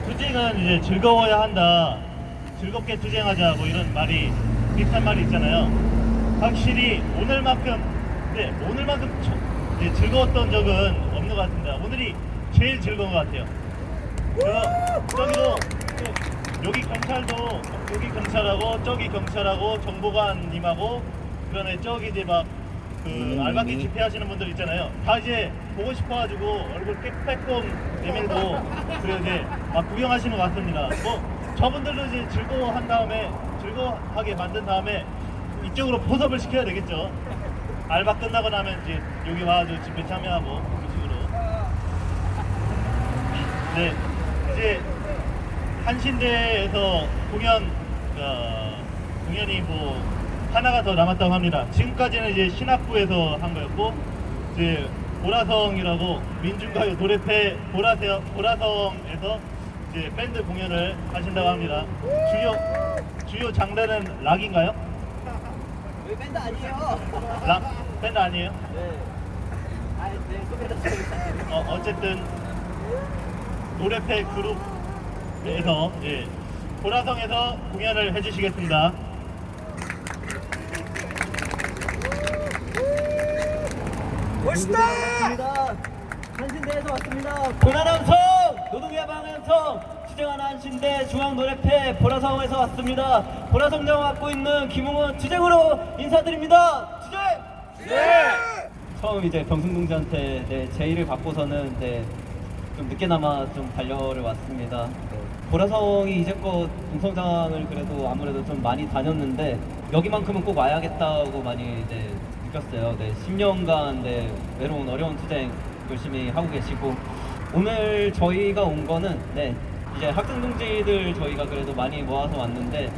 A: 투쟁은 이제 즐거워야 한다. 즐겁게 투쟁하자 뭐 이런 말이 비슷한 말이 있잖아요. 확실히 오늘만큼 즐거웠던 적은 없는 것 같습니다. 오늘이 제일 즐거운 것 같아요. 저기도 여기 경찰하고 저기 경찰하고 정보관님하고 그다음에 저기 이제 막 그 알바끼 집회하시는 분들 있잖아요. 다 이제 보고 싶어가지고 얼굴 빼꼼 내밀고 그리고 이제 막 구경하시는 것 같습니다. 뭐 저분들도 이제 즐거워하게 만든 다음에 이쪽으로 포섭을 시켜야 되겠죠. 알바 끝나고 나면 이제 여기 와가지고 집회 참여하고 그런 식으로. 네, 이제 한신대에서 공연이 뭐 하나가 더 남았다고 합니다. 지금까지는 이제 신학부에서 한 거였고 이제 보라성이라고 민중가요 노래패 보라성에서 이제 밴드 공연을 하신다고 합니다. 주요 장르는 락인가요?
F: 여기 밴드 아니에요.
A: 밴드 아니에요?
F: 네. 네, 소개해드리겠습니다.
A: 어쨌든 노래패 그룹에서 보라성에서 공연을 해주시겠습니다.
F: 멋있다! 한신대에서 왔습니다. 고난함성 노동야방함성 투쟁하는 한신대 중앙노래패 보라성에서 왔습니다. 보라성장 맡고 있는 김웅원 투쟁으로 인사드립니다. 투쟁! 처음 이제 병승동지한테 제의를 받고서는 좀 늦게나마 좀 달려를 왔습니다. 보라성이 이제껏 공성장을 그래도 아무래도 좀 많이 다녔는데 여기만큼은 꼭 와야겠다고 많이 느꼈어요. 10년간 외로운 어려운 투쟁 열심히 하고 계시고 오늘 저희가 온 거는 이제 학생 동지들 저희가 그래도 많이 모아서 왔는데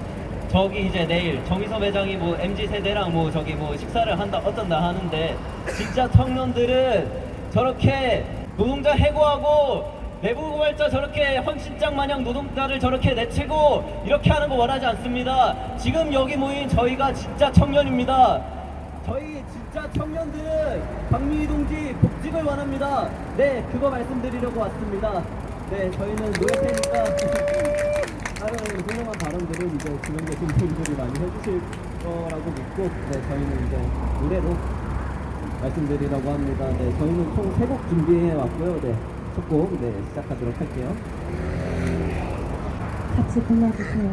F: 저기 이제 내일 정의섭 회장이 뭐 MZ 세대랑 뭐 저기 뭐 식사를 한다 어쩐다 하는데 진짜 청년들은 저렇게 노동자 해고하고 내부 고발자 저렇게 헌신장 마냥 노동자를 저렇게 내치고 이렇게 하는 거 원하지 않습니다. 지금 여기 모인 저희가 진짜 청년입니다. 저희 진짜 청년들은 박미희 동지 복직을 원합니다. 네, 그거 말씀드리려고 왔습니다. 네, 저희는 노래패니까 다른 훌륭한 발언들은 이제 주변 계신 분들이 많이 해주실 거라고 믿고 저희는 이제 노래로 말씀드리려고 합니다. 저희는 총 3곡 준비해 왔고요. 첫 곡 시작하도록 할게요.
H: 같이 불러주세요.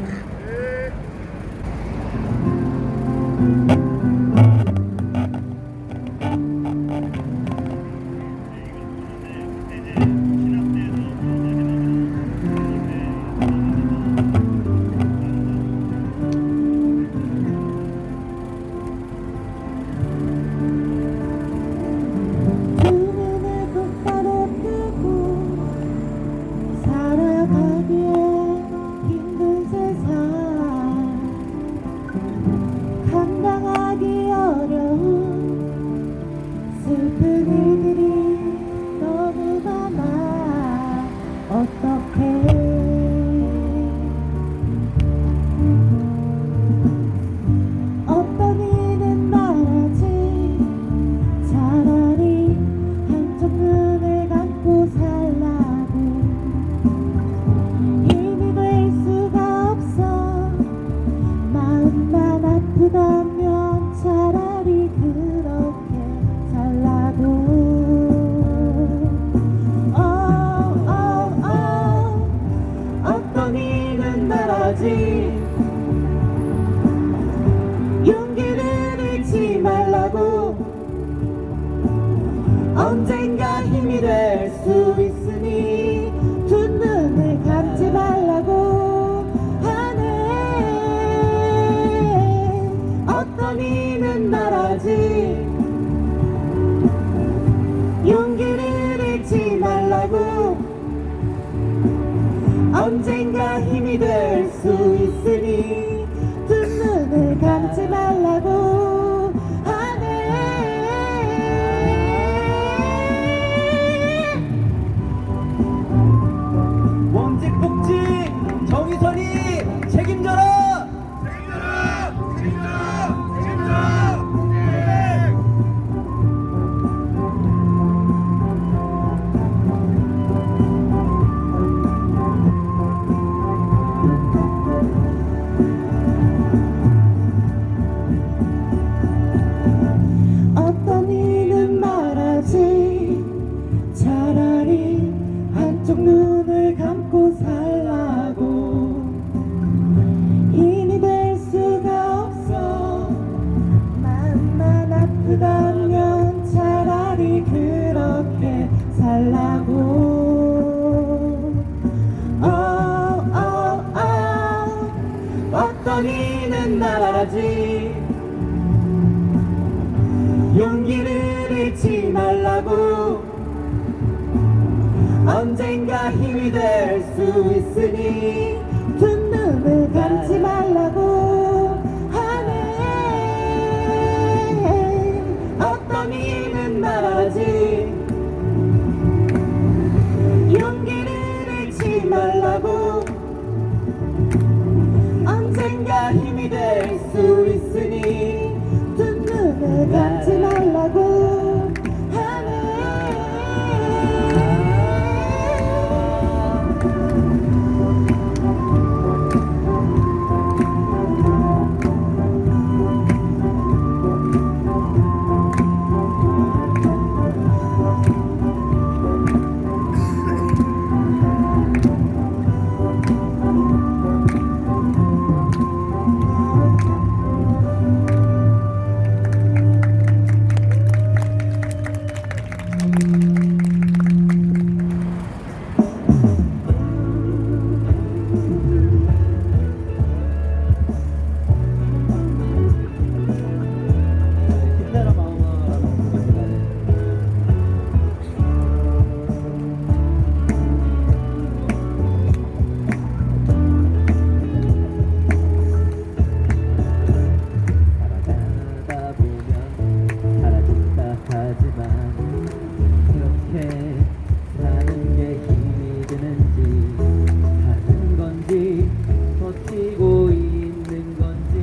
H: 용기를 잃지 말라고 언젠가 힘이 될 수 있으니 두 눈을 감지 말라고 하네. 어떤 이는 말하지 용기를 잃지 말라고 언젠가 힘이 될 수 있으니 두 눈을 감지 말라고 하네. 어떤 이는 말하지 용기를 잃지 말라고 언젠가 힘이 될 수 있으니 두 눈을 감지 말라고 하네 어떤 이는 말하지 용기를 잃지 말라고 언젠가 힘이 될 수 있으니 두 눈을 감지 말라고 하네 살아가다 보면 사라진다 하지만 그렇게 사는 게 힘이 드는지 사는 건지 버티고 있는 건지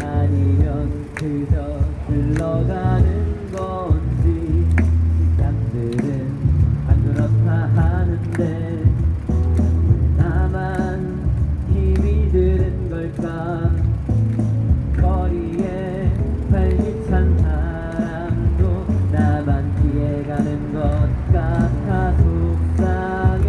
H: 아니면 그저 흘러가는 건지 남들은 안 그렇다 하는데 나만 힘이 드는 걸까 거리에 발밑찬 사람도 나만 피해가는 것 같아 속상해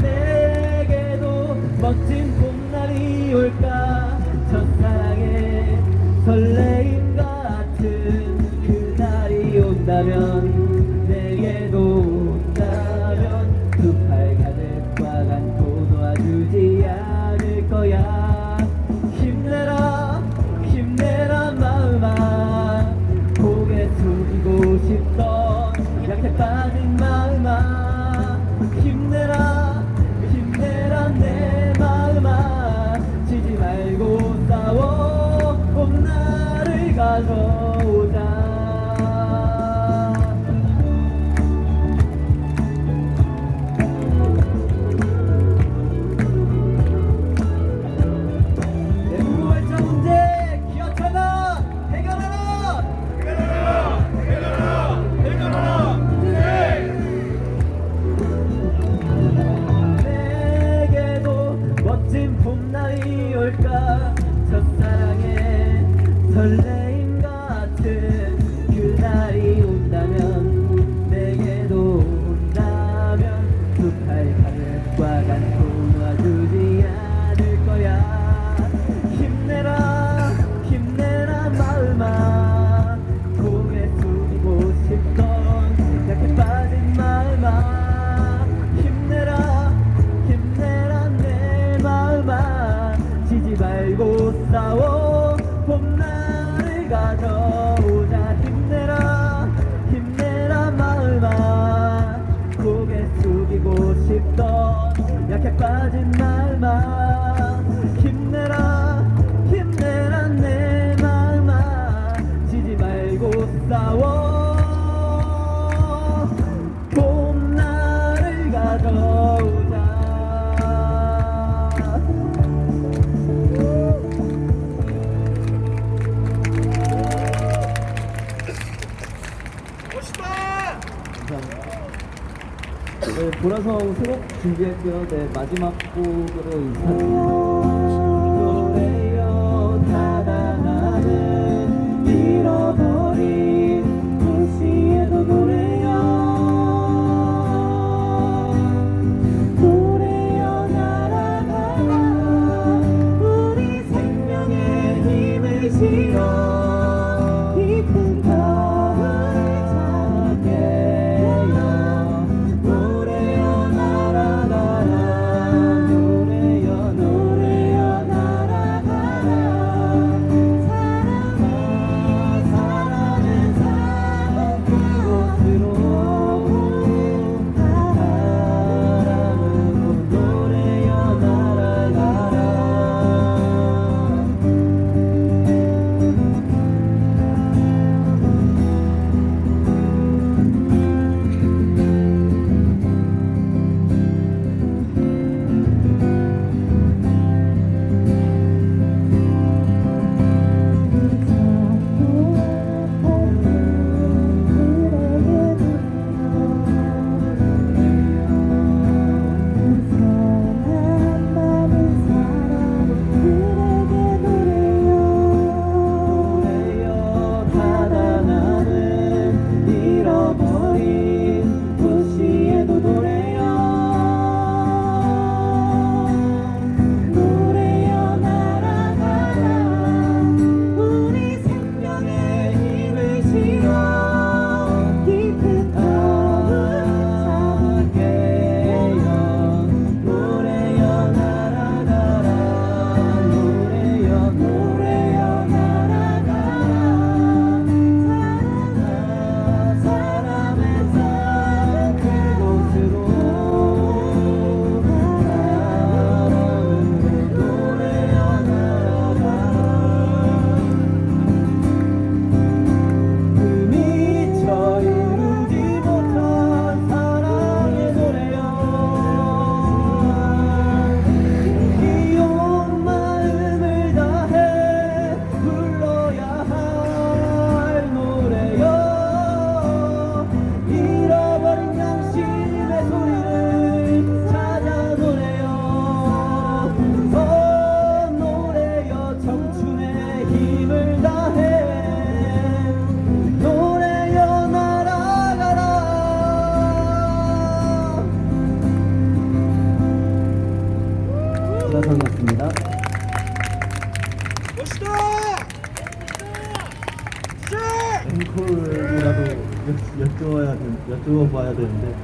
H: 내게도 멋진 봄날이 올까 첫사랑의 설레임 같은 그날이 온다면 내게도 온다면 두 팔 가득 꽉 안고 도와주지 않을 거야 힘내라 힘내라 마음아 고개 숙이고 싶던 약해 빠진 마음아 힘내라 힘내라 내 마음아 지지 말고 싸워 봄날을 가져오자 내 무발자 문제 기억하나 해결하라 내게도 멋진 봄날이 올까 첫사랑의 설레임 같은 그날이 온다면 내게도 온다면 두 팔 가득 꽉 안고 놔주지 않을 거야 힘내라 힘내라 마음아 고개 숙이고 싶던 약해 빠진 마음아 힘내라 힘내라 내 마음아 지지 말고 싸워 봄날을 가져오자 힘내라 힘내라 마음아 고개 숙이고 싶던 약해 빠진 마음아 힘내라 힘내라 내 마음아 지지 말고 싸워 봄날을 가져오자
F: 네, 보라성 수록 준비했고요. 네, 마지막 곡으로 인사드립니다.
H: 노래요 달아나는 잃어버린 도시에도 노래요 노래요 날아가라 우리 생명의 힘을 실어 깊은 밤을 찾게요 노래요 날아가라 노래요 노래요 날아가라
A: 앵콜이라도 여쭤봐야 되는데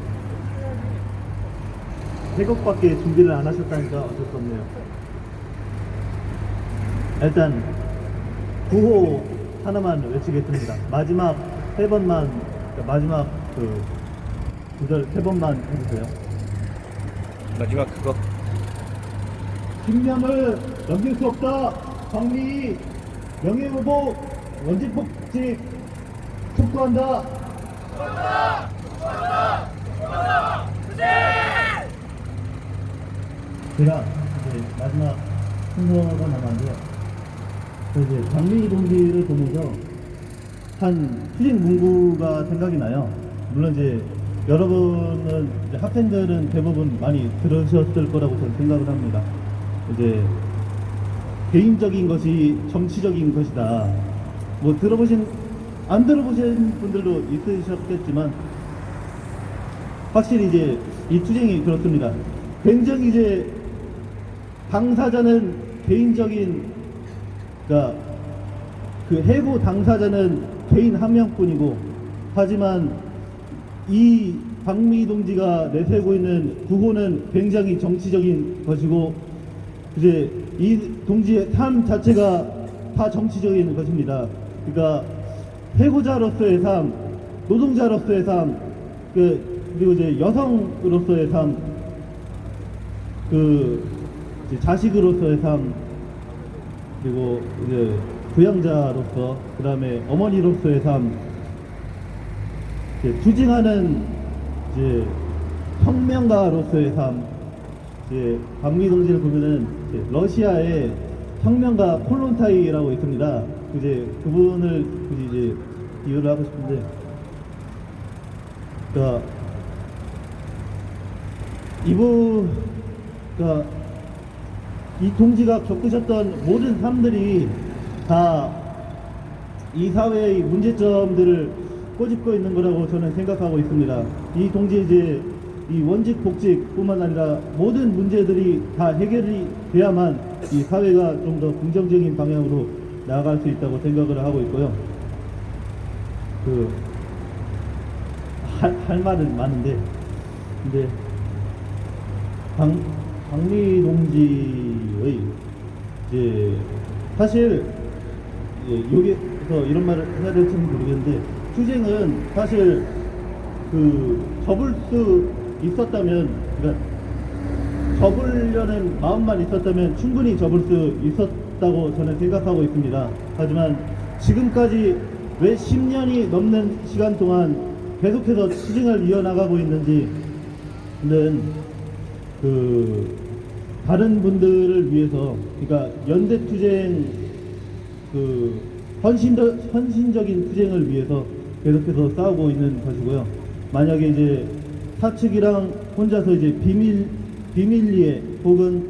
A: 태극밖에 준비를 안 하셨다니까 어쩔 수 없네요. 일단 구호 하나만 외치겠습니다. 마지막 세 번만, 그러니까 마지막 그 구절 세 번만 해주세요.
F: 마지막 그거.
A: 10년을 넘길 수 없다. 정리, 명예회복, 원직복직 촉구한다. 제가 이제 마지막 순서가 남았는데요. 이제 장미 동지를 보면서 한 추진 문구가 생각이 나요. 물론 이제 여러분은 이제 학생들은 대부분 많이 들으셨을 거라고 저는 생각을 합니다. 이제 개인적인 것이 정치적인 것이다. 뭐 안 들어보신 분들도 있으셨겠지만 확실히 이제 이 투쟁이 그렇습니다. 굉장히 이제 당사자는 개인적인, 그러니까 그 해고 당사자는 개인 한 명뿐이고, 하지만 이 박미 동지가 내세우고 있는 구호는 굉장히 정치적인 것이고, 이제 이 동지의 삶 자체가 다 정치적인 것입니다. 그러니까 해고자로서의 삶, 노동자로서의 삶, 그리고 이제 여성으로서의 삶, 이제 자식으로서의 삶, 그리고 이제 부양자로서, 그 다음에 어머니로서의 삶, 이제 투쟁하는 이제 혁명가로서의 삶, 이제 박미 동지를 보면은 이제 러시아의 혁명가 콜론타이라고 있습니다. 이제 그분을 굳이 이제 비유를 하고 싶은데, 그러니까 그러니까 이 동지가 겪으셨던 모든 삶들이 다 이 사회의 문제점들을 꼬집고 있는 거라고 저는 생각하고 있습니다. 이 동지 이제 이 원직 복직뿐만 아니라 모든 문제들이 다 해결이 돼야만 이 사회가 좀 더 긍정적인 방향으로 나아갈 수 있다고 생각을 하고 있고요. 할 말은 많은데, 근데 박미 동지의 이제 사실 여기서 이런 말을 해야 될지는 모르겠는데, 투쟁은 사실 접을 수 있었다면, 그러니까 접으려는 마음만 있었다면 충분히 접을 수 있었다고 저는 생각하고 있습니다. 하지만 지금까지 왜 10년이 넘는 시간 동안 계속해서 투쟁을 이어나가고 있는지는 다른 분들을 위해서, 그러니까 연대투쟁 헌신적인 투쟁을 위해서 계속해서 싸우고 있는 것이고요. 만약에 이제 사측이랑 혼자서 이제 비밀리에 혹은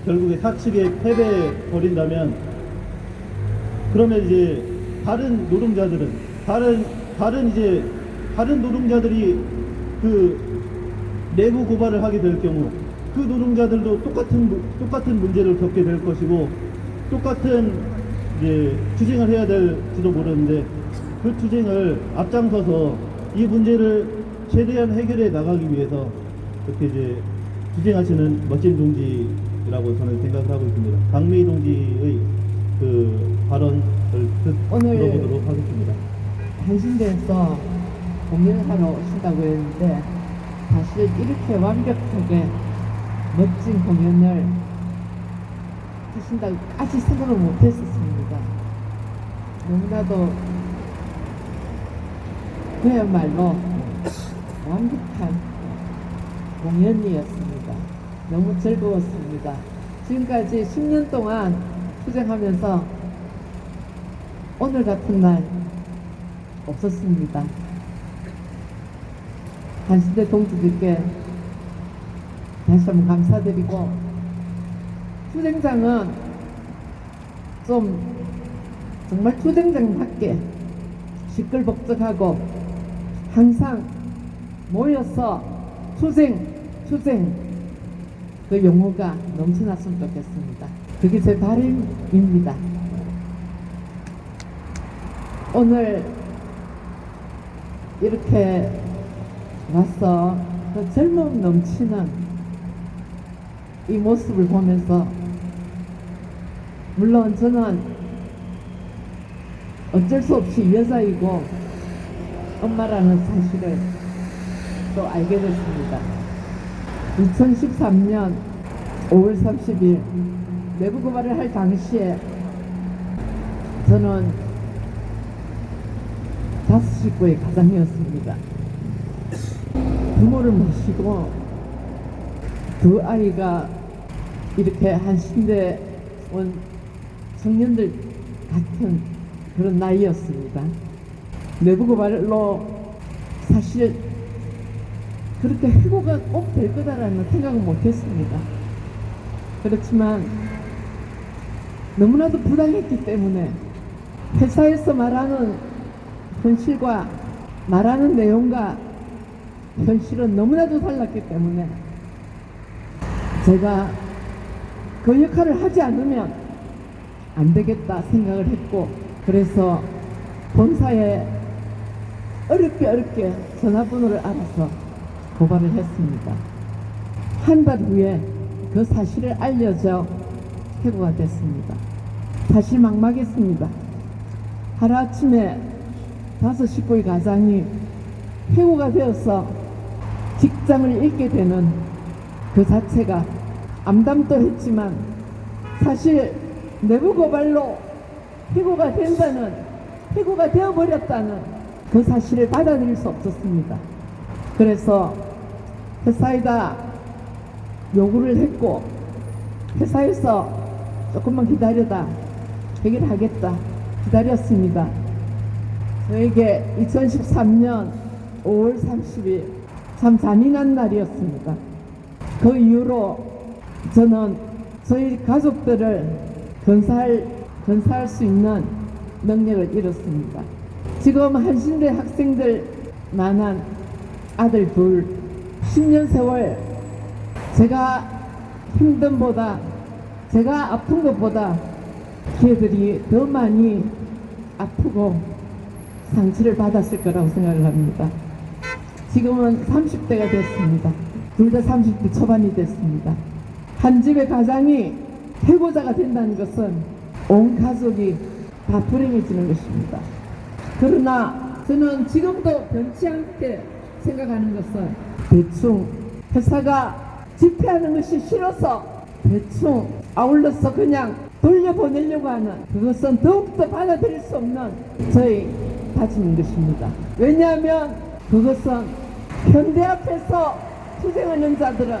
A: 결국에 사측에 패배해 버린다면, 그러면 이제 다른 노동자들은 다른 노동자들이 내부 고발을 하게 될 경우 그 노동자들도 똑같은 문제를 겪게 될 것이고, 똑같은 이제 투쟁을 해야 될지도 모르는데, 그 투쟁을 앞장서서 이 문제를 최대한 해결해 나가기 위해서 그렇게 이제 투쟁하시는 멋진 동지라고 저는 생각을 하고 있습니다. 박미 동지의 발언을
H: 오늘
A: 들어보도록 하겠습니다.
H: 한신대에서 공연을 하러 오신다고 했는데, 사실 이렇게 완벽하게 멋진 공연을 하신다고까지 생각을 못했었습니다. 너무나도 그야말로 완벽한 공연이었습니다. 너무 즐거웠습니다. 지금까지 10년 동안 투쟁하면서 오늘 같은 날 없었습니다. 한신대 동지들께 다시 한번 감사드리고, 투쟁장은 좀 정말 투쟁장답게 시끌벅적하고 항상 모여서 투쟁 그 용어가 넘쳐났으면 좋겠습니다. 그게 제 바람입니다. 오늘 이렇게 와서 그 젊음 넘치는 이 모습을 보면서 물론 저는 어쩔 수 없이 여자이고 엄마라는 사실을 또 알게 됐습니다. 2013년 5월 30일 내부 고발을 할 당시에 저는 5식구의 가장이었습니다. 부모를 모시고 두 아이가 이렇게 한 신대 온 청년들 같은 그런 나이였습니다. 내부 고발로 사실 그렇게 해고가 꼭 될 거다라는 생각은 못했습니다. 그렇지만 너무나도 부당했기 때문에 회사에서 말하는 현실과 말하는 내용과 현실은 너무나도 달랐기 때문에 제가 그 역할을 하지 않으면 안 되겠다 생각을 했고, 그래서 본사에 어렵게 전화번호를 알아서 고발을 했습니다. 한 달 후에 그 사실을 알려져 해고가 됐습니다. 사실 막막했습니다. 하루아침에 5식구의 가장이 해고가 되어서 직장을 잃게 되는 그 자체가 암담도 했지만 사실 내부 고발로 해고가 된다는, 해고가 되어버렸다는 그 사실을 받아들일 수 없었습니다. 그래서 회사에다 요구를 했고, 회사에서 조금만 기다려다 해결하겠다 기다렸습니다. 저에게 2013년 5월 30일 참 잔인한 날이었습니다. 그 이후로 저는 저희 가족들을 건사할 수 있는 능력을 잃었습니다. 지금 한신대 학생들 만한 아들 둘, 10년 세월 제가 힘든 보다, 제가 아픈 것보다 걔들이 더 많이 아프고 상처를 받았을 거라고 생각을 합니다. 지금은 30대가 됐습니다. 둘 다 30대 초반이 됐습니다. 한 집의 가장이 해고자가 된다는 것은 온 가족이 다 불행해지는 것입니다. 그러나 저는 지금도 변치 않게 생각하는 것은 대충 회사가 집회하는 것이 싫어서 대충 아울러서 그냥 돌려보내려고 하는, 그것은 더욱더 받아들일 수 없는 저희 다짐인 것입니다. 왜냐하면 그것은 현대 앞에서 투쟁하는 자들은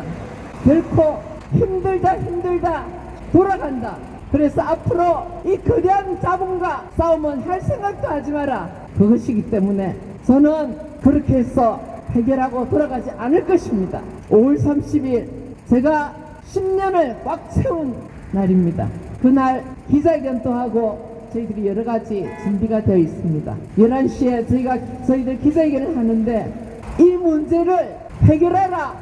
H: 결코 힘들다 돌아간다. 그래서 앞으로 이 거대한 자본과 싸움은 할 생각도 하지 마라. 그것이기 때문에 저는 그렇게 해서 해결하고 돌아가지 않을 것입니다. 5월 30일 제가 10년을 꽉 채운 날입니다. 그날 기자회견도 하고 저희들이 여러 가지 준비가 되어 있습니다. 11시에 저희들 기자회견을 하는데 이 문제를 해결하라.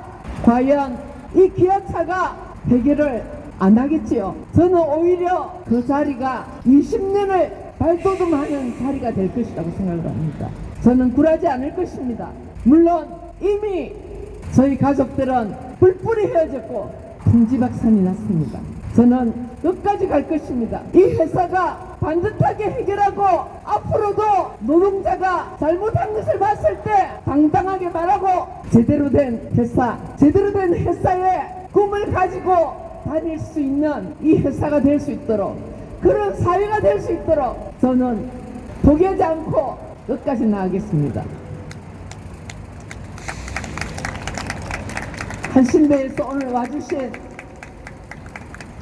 H: 과연 이 기아차가 해결을 안 하겠지요. 저는 오히려 그 자리가 20년을 발돋움하는 자리가 될 것이라고 생각을 합니다. 저는 굴하지 않을 것입니다. 물론 이미 저희 가족들은 뿔뿔이 헤어졌고 풍지박산이 났습니다. 저는 끝까지 갈 것입니다. 이 회사가 반듯하게 해결하고 앞으로도 노동자가 잘못한 것을 봤을 때 당당하게 말하고 제대로 된 회사, 제대로 된 회사의 꿈을 가지고 다닐 수 있는 이 회사가 될 수 있도록, 그런 사회가 될 수 있도록 저는 포기하지 않고 끝까지 나가겠습니다. 한신대에서 오늘 와주신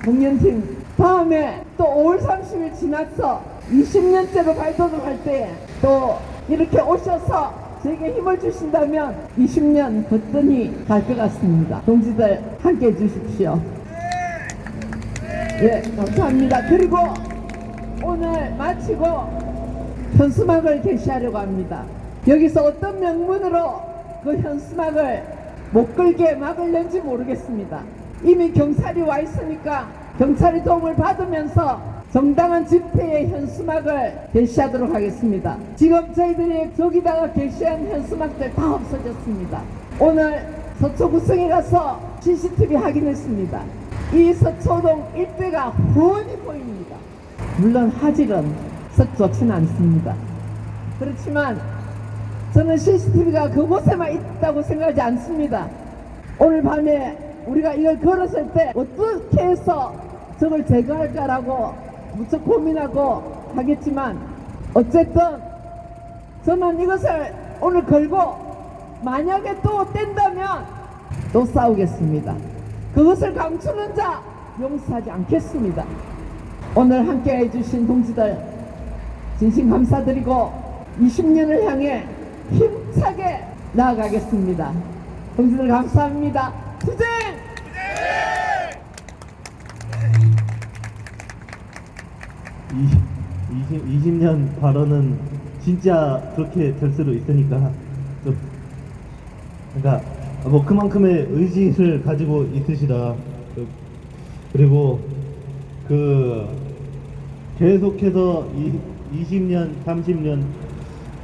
H: 공연팀, 다음에 또 5월 30일 지나서 20년째로 발돋움할 때 또 이렇게 오셔서 저에게 힘을 주신다면 20년 거뜬히 갈 것 같습니다. 동지들 함께 해주십시오. 예, 감사합니다. 그리고 오늘 마치고 현수막을 게시하려고 합니다. 여기서 어떤 명분으로 그 현수막을 못 걸게 막을는지 모르겠습니다. 이미 경찰이 와 있으니까 경찰의 도움을 받으면서 정당한 집회의 현수막을 게시하도록 하겠습니다. 지금 저희들이 저기다가 게시한 현수막들 다 없어졌습니다. 오늘 서초구청에 가서 CCTV 확인했습니다. 이 서초동 일대가 훤히 보입니다. 물론 화질은 썩 좋지는 않습니다. 그렇지만 저는 CCTV가 그곳에만 있다고 생각하지 않습니다. 오늘 밤에 우리가 이걸 걸었을 때 어떻게 해서 저걸 제거할까라고 무척 고민하고 하겠지만 어쨌든 저는 이것을 오늘 걸고 만약에 또 뗀다면 또 싸우겠습니다. 그것을 감추는 자 용서하지 않겠습니다. 오늘 함께 해주신 동지들 진심 감사드리고 20년을 향해 힘차게 나아가겠습니다. 동지들 감사합니다. 투쟁!
A: 20년 발언은 진짜 그렇게 될 수도 있으니까 좀 그러니까 뭐 그만큼의 의지를 가지고 있으시다. 그리고 그 계속해서 20년, 30년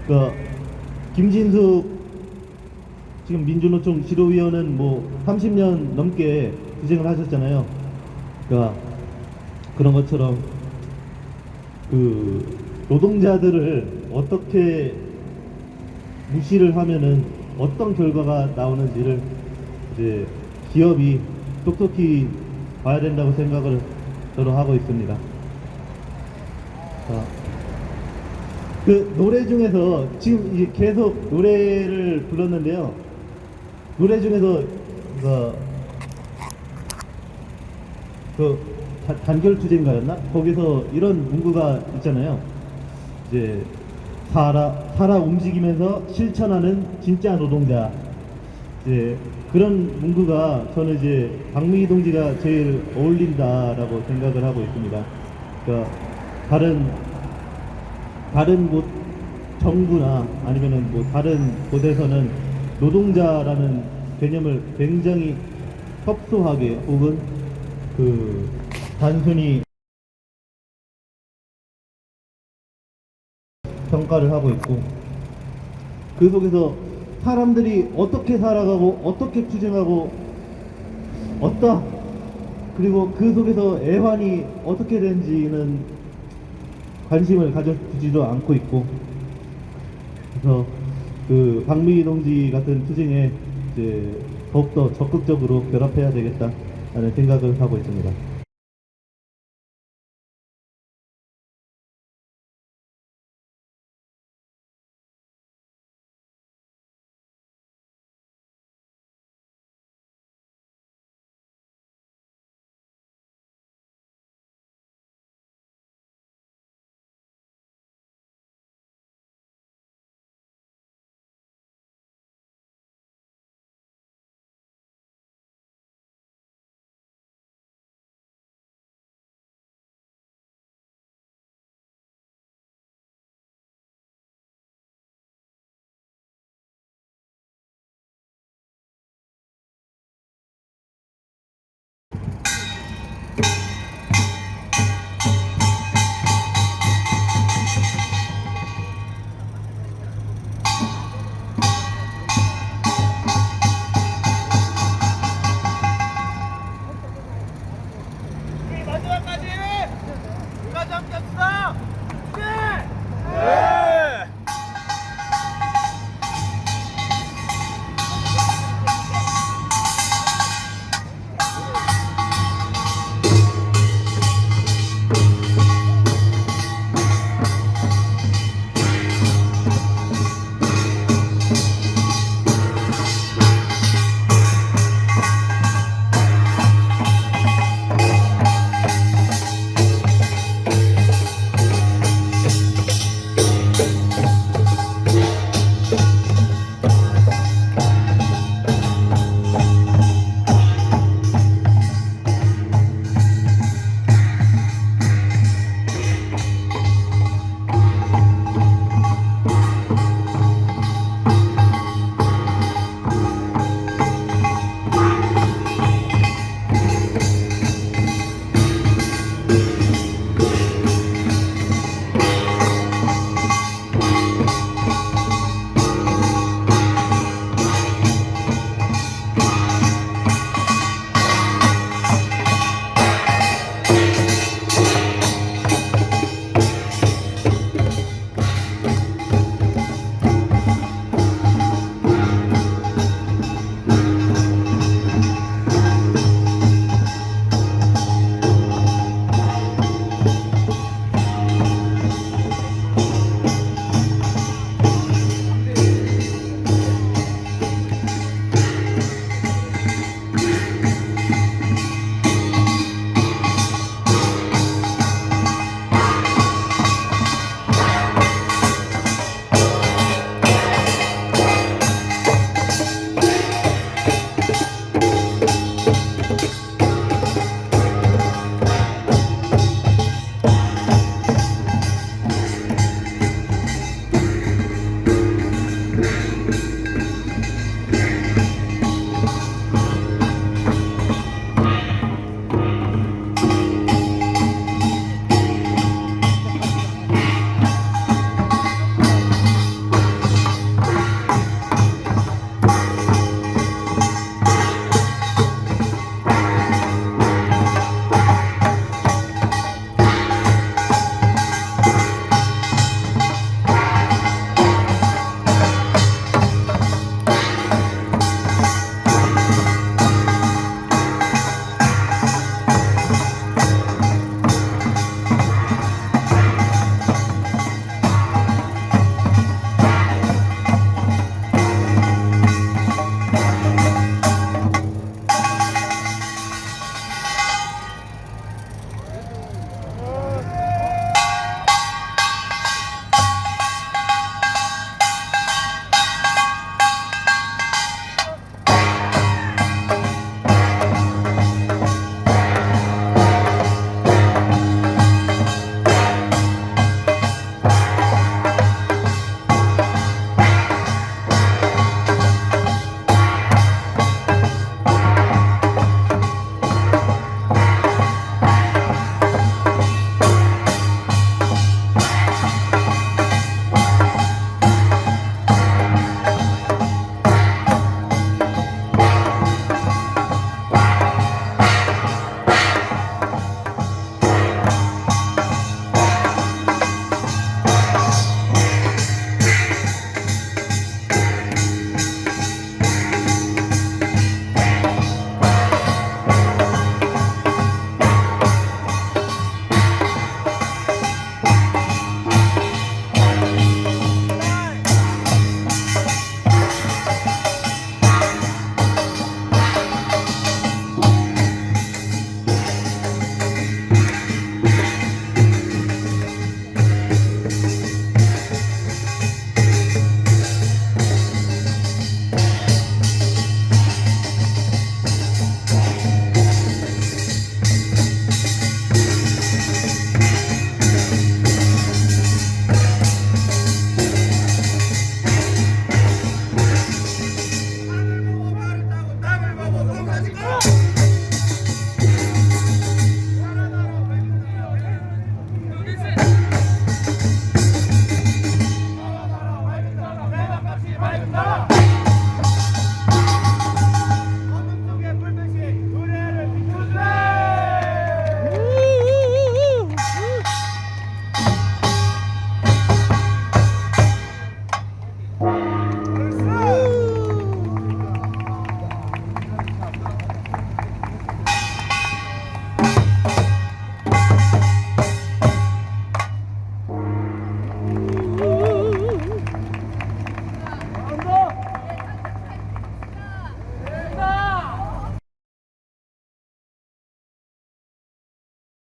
A: 그 김진숙 지금 민주노총 지도위원은 뭐 30년 넘게 투쟁을 하셨잖아요. 그러니까 그런 것처럼 그 노동자들을 어떻게 무시를 하면은 어떤 결과가 나오는지를 이제 기업이 똑똑히 봐야 된다고 생각을 저도 하고 있습니다. 그 노래 중에서 지금 이제 계속 노래를 불렀는데요. 노래 중에서 단결 투쟁가였나? 거기서 이런 문구가 있잖아요. 이제 살아 움직이면서 실천하는 진짜 노동자. 이제 그런 문구가 저는 이제 박민희 동지가 제일 어울린다라고 생각을 하고 있습니다. 그러니까 다른 곳 정부나 아니면은 뭐 다른 곳에서는 노동자라는 개념을 굉장히 협소하게 혹은 그 단순히 평가를 하고 있고 그 속에서 사람들이 어떻게 살아가고 어떻게 투쟁하고 그리고 그 속에서 애환이 어떻게 되는지는 관심을 가져주지도 않고 있고 그래서 그 박민희 동지 같은 투쟁에 이제 더욱더 적극적으로 결합해야 되겠다라는 생각을 하고 있습니다.